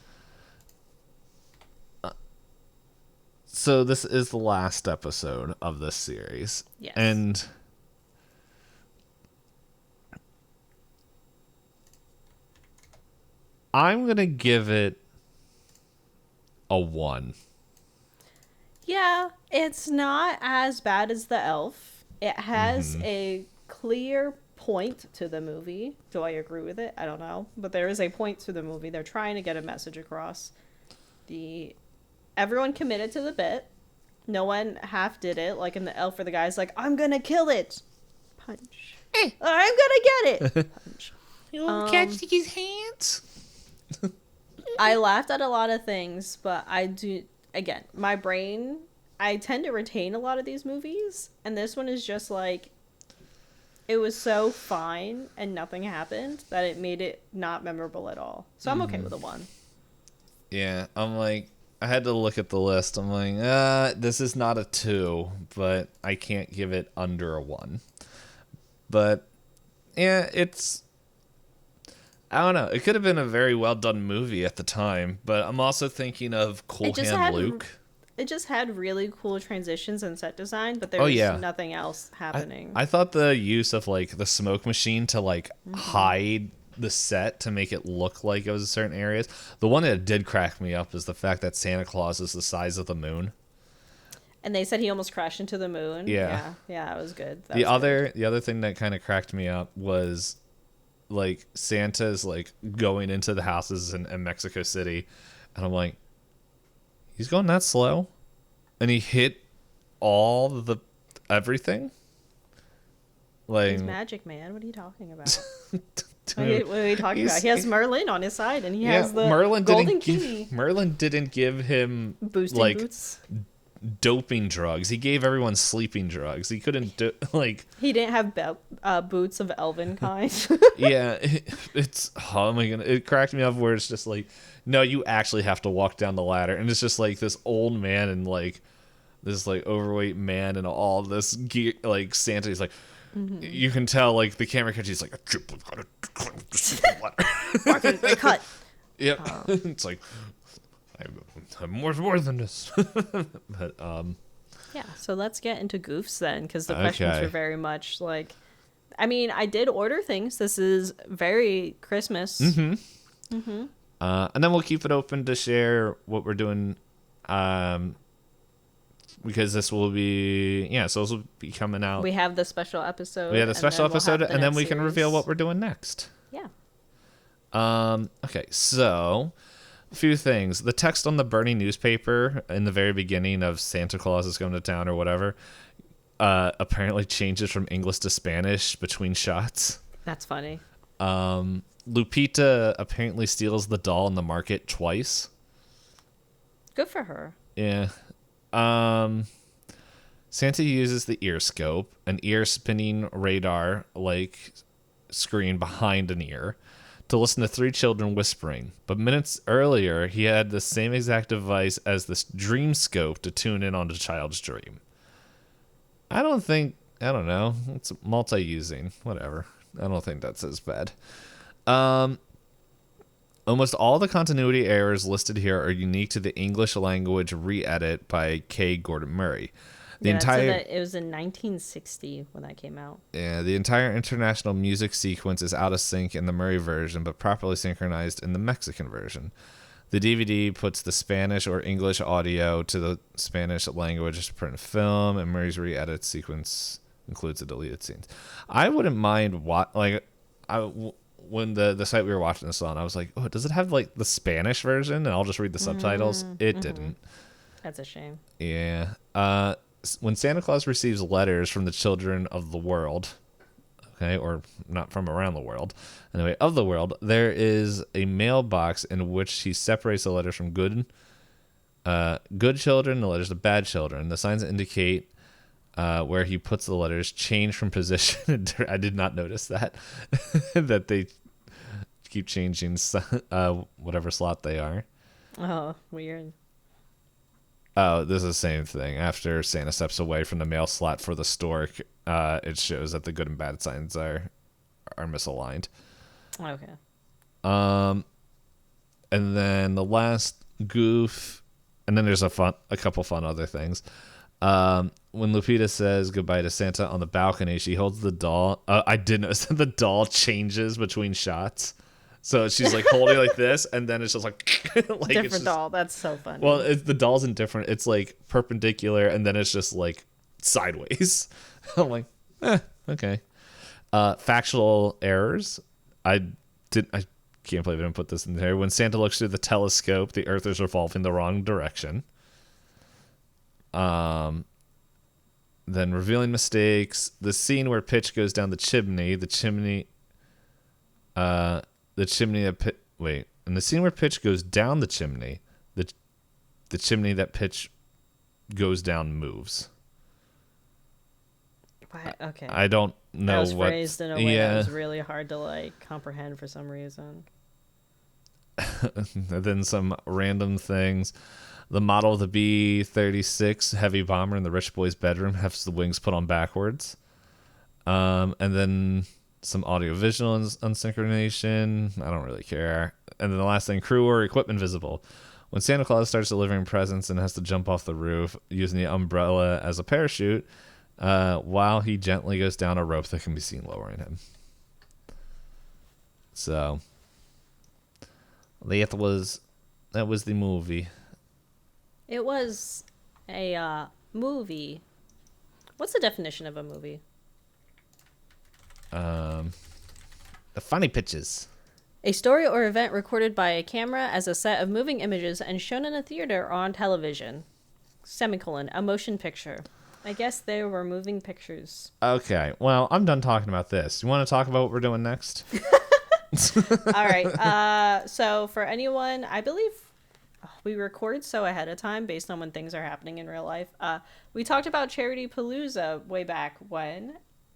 So this is the last episode of this series. Yes. And I'm going to give it a 1. Yeah, it's not as bad as The Elf. It has a clear point to the movie. Do I agree with it? I don't know. But there is a point to the movie. They're trying to get a message across. Everyone committed to the bit. No one half did it. Like in The Elf, where the guy's like, I'm going to kill it. Punch. I'm going to get it. Punch. You'll catch his hands. I laughed at a lot of things, but I do, again, my brain, I tend to retain a lot of these movies, and this one is just like, it was so fine and nothing happened that it made it not memorable at all. So I'm okay with a 1. Yeah, I'm like, I had to look at the list. I'm like, this is not a 2, but I can't give it under a 1. But yeah, it's, I don't know. It could have been a very well done movie at the time, but I'm also thinking of Cool Hand Luke. it just had really cool transitions and set design, but there Oh was yeah. nothing else happening. I thought the use of like the smoke machine to like hide the set to make it look like it was certain areas. The one that did crack me up is the fact that Santa Claus is the size of the moon. And they said he almost crashed into the moon. Yeah. Yeah, that was good. That The was good. other thing that kind of cracked me up was like Santa's like going into the houses in Mexico City, and I'm like, he's going that slow, and he hit all the everything. Like He's Magic Man. What are you talking about? dude, What are you talking he's- about? He has Merlin on his side, and he yeah, has the golden key. Merlin didn't give him Boosting like boots. doping drugs. He gave everyone sleeping drugs. He couldn't do like He didn't have boots of elven kind. yeah. It's oh my god, it cracked me up where it's just like no, you actually have to walk down the ladder, and it's just like this old man and like this like overweight man and all this gear like Santa. He's like. You can tell, like the camera catches. He's like, I cut. Yep. It's like I'm more than this. But Yeah, so let's get into goofs then, because the questions Okay. were very much like, I mean, I did order things. This is very Christmas. and then we'll keep it open to share what we're doing. Because this will be so this will be coming out. We have the special episode. We had a and special then we'll episode, have the and then next we can series. reveal what we're doing next. Yeah. Okay, so a few things. The text on the burning newspaper in the very beginning of Santa Claus is coming to town or whatever apparently changes from English to Spanish between shots. That's funny. Lupita apparently steals the doll in the market twice. Good for her. Yeah. Santa uses the ear scope, an ear spinning radar like screen behind an ear, to listen to three children whispering. But minutes earlier, he had the same exact device as this dream scope to tune in on the child's dream. I don't know. It's multi-using. Whatever. I don't think that's as bad. Almost all the continuity errors listed here are unique to the English language re-edit by K. Gordon Murray. It was in 1960 when that came out. The entire international music sequence is out of sync in the Murray version, but properly synchronized in the Mexican version. The DVD puts the Spanish or English audio to the Spanish language to print film, and Murray's re-edit sequence includes the deleted scenes. I wouldn't mind when the site we were watching this on, I was like, oh, does it have like the Spanish version? And I'll just read the subtitles. It didn't. That's a shame. Yeah. When Santa Claus receives letters from the children of the world, okay, or not from around the world, anyway, of the world, there is a mailbox in which he separates the letters from good children, the letters to bad children. The signs indicate where he puts the letters change from position. I did not notice that that they keep changing whatever slot they are. Oh, weird. Oh, this is the same thing. After Santa steps away from the mail slot for the stork, it shows that the good and bad signs are misaligned. Okay. And then the last goof, and then there's a couple fun other things. When Lupita says goodbye to Santa on the balcony, she holds the doll. I did notice that the doll changes between shots. So she's like holding like this, and then it's just like, Different doll. That's so funny. Well, the doll's indifferent. It's like perpendicular, and then it's just like sideways. I'm like, okay. Factual errors. I can't believe I didn't put this in there. When Santa looks through the telescope, the Earth is revolving the wrong direction. Then revealing mistakes. The scene where Pitch goes down the chimney. The chimney that in the scene where Pitch goes down the chimney, the chimney that Pitch goes down moves. Okay. I don't know that was what. phrased in a way that was really hard to like comprehend for some reason. And then some random things. The model of the B-36 heavy bomber in the rich boy's bedroom has the wings put on backwards. And then some audio-visual unsynchronization. I don't really care. And then the last thing, crew or equipment visible. When Santa Claus starts delivering presents and has to jump off the roof using the umbrella as a parachute, while he gently goes down a rope that can be seen lowering him. So that was the movie. It was a movie. What's the definition of a movie? The funny pitches. A story or event recorded by a camera as a set of moving images and shown in a theater or on television. Semicolon, a motion picture. I guess they were moving pictures. Okay, well, I'm done talking about this. You want to talk about what we're doing next? All right. So for anyone, I believe we record so ahead of time based on when things are happening in real life. We talked about Charity Palooza way back when.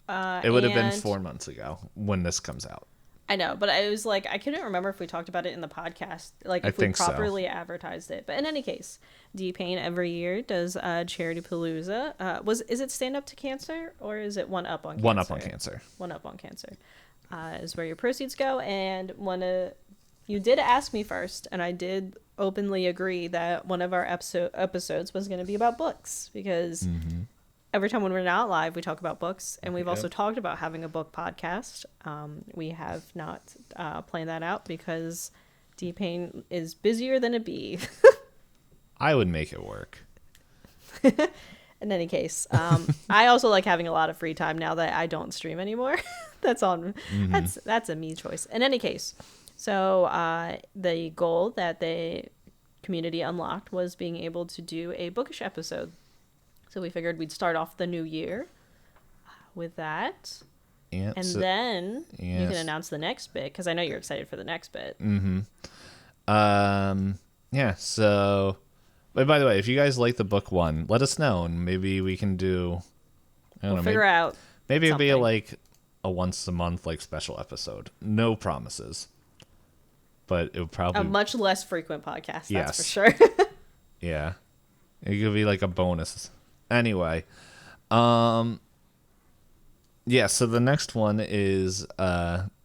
It would have been 4 months ago when this comes out. I know, but I was like, I couldn't remember if we talked about it in the podcast, like if we properly advertised it. But in any case, Payne every year does Charity Palooza. Is it Stand Up to Cancer or is it One Up on Cancer? One Up on Cancer. One Up on Cancer is where your proceeds go. And you did ask me first, and I did openly agree that one of our episodes was going to be about books because. Every time when we're not live, we talk about books, and we've also talked about having a book podcast. We have not planned that out because Payne is busier than a bee. I would make it work. In any case, I also like having a lot of free time now that I don't stream anymore. That's a me choice. In any case, so the goal that the community unlocked was being able to do a bookish episode. So we figured we'd start off the new year with that. Yeah, and then you can announce the next bit, because I know you're excited for the next bit. Yeah, so... But by the way, if you guys like the book one, let us know, and maybe we can do... We'll figure out maybe it'll be like a once-a-month like special episode. No promises. But it would probably... A much less frequent podcast, that's for sure. Yeah. It could be like a bonus. Anyway, yeah, so the next one is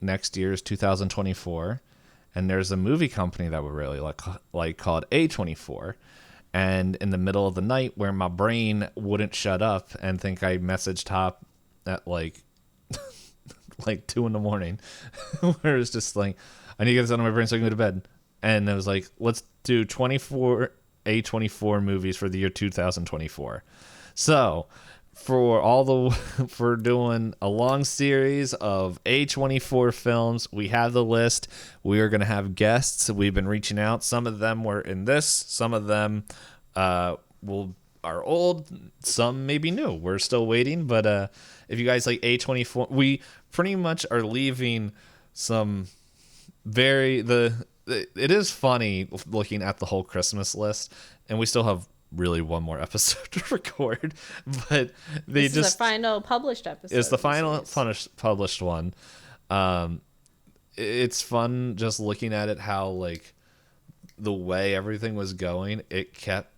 next year's 2024, and there's a movie company that we really like called A24, and in the middle of the night where my brain wouldn't shut up and think I messaged Hop at like 2 in the morning, where it's just like, I need to get this out of my brain so I can go to bed, and it was like, let's do 24 A24 movies for the year 2024. So, for doing a long series of A24 films, we have the list. We are going to have guests. We've been reaching out. Some of them were in this. Some of them are old. Some may be new. We're still waiting. But if you guys like A24, we pretty much are leaving some it is funny looking at the whole Christmas list, and we still have really one more episode to record, but this is the final published episode. It's the final published one. It's fun just looking at it, how like the way everything was going, it kept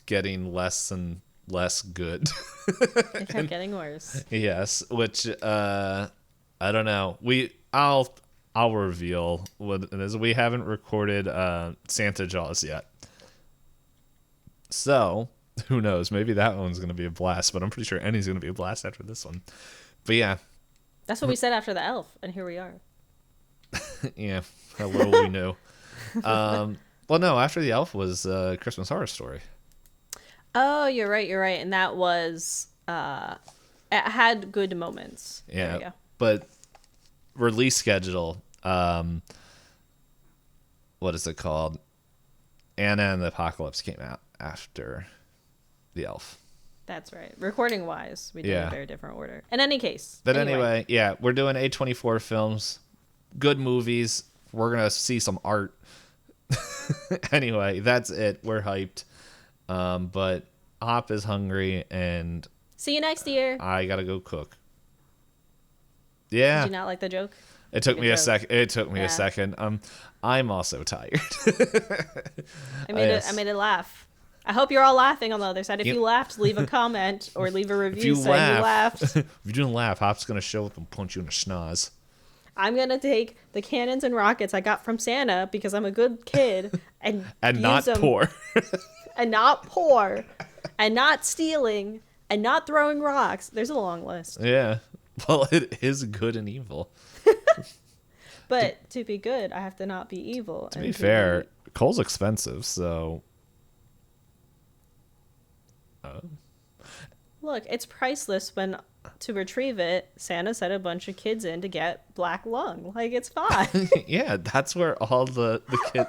getting less and less good. It kept getting worse. Yes, which I don't know. I'll reveal what it is. We haven't recorded Santa Jaws yet. So, who knows? Maybe that one's going to be a blast, but I'm pretty sure Annie's going to be a blast after this one. But yeah. That's what we said after the Elf, and here we are. Yeah, how little we knew. Well, no, after the Elf was Christmas Horror Story. Oh, you're right. And that was, it had good moments. Yeah, but release schedule, what is it called? Anna and the Apocalypse came out after the Elf. That's right. Recording wise, we did a very different order. In any case. But anyway, yeah, we're doing A24 films, good movies. We're gonna see some art. Anyway, that's it. We're hyped. But Hop is hungry, and see you next year. I gotta go cook. Yeah. Did you not like the joke? It took me a second. It took me a second. I'm also tired. I made it laugh. I hope you're all laughing on the other side. If you laughed, leave a comment or leave a review saying you laughed. If you didn't laugh, Hop's gonna show up and punch you in the schnoz. I'm gonna take the cannons and rockets I got from Santa because I'm a good kid and use not them, poor. and not poor, and not stealing, and not throwing rocks. There's a long list. Yeah. Well, it is good and evil. But to be good, I have to not be evil. To be fair, coal's expensive, so. Look, it's priceless when to retrieve it, Santa sent a bunch of kids in to get black lung. Like, it's fine. Yeah, that's where all the kid.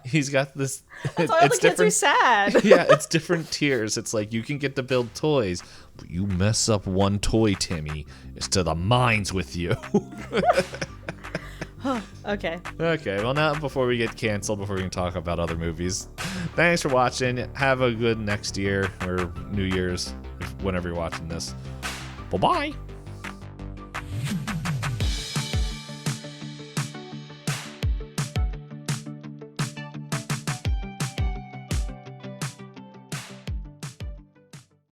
He's got this. That's why all the kids are sad. Yeah, it's different tiers. It's like you can get to build toys, but you mess up one toy, Timmy, it's to the mines with you. Okay. Okay, well, now before we get canceled, before we can talk about other movies, thanks for watching. Have a good next year or New Year's, whenever you're watching this. Bye-bye.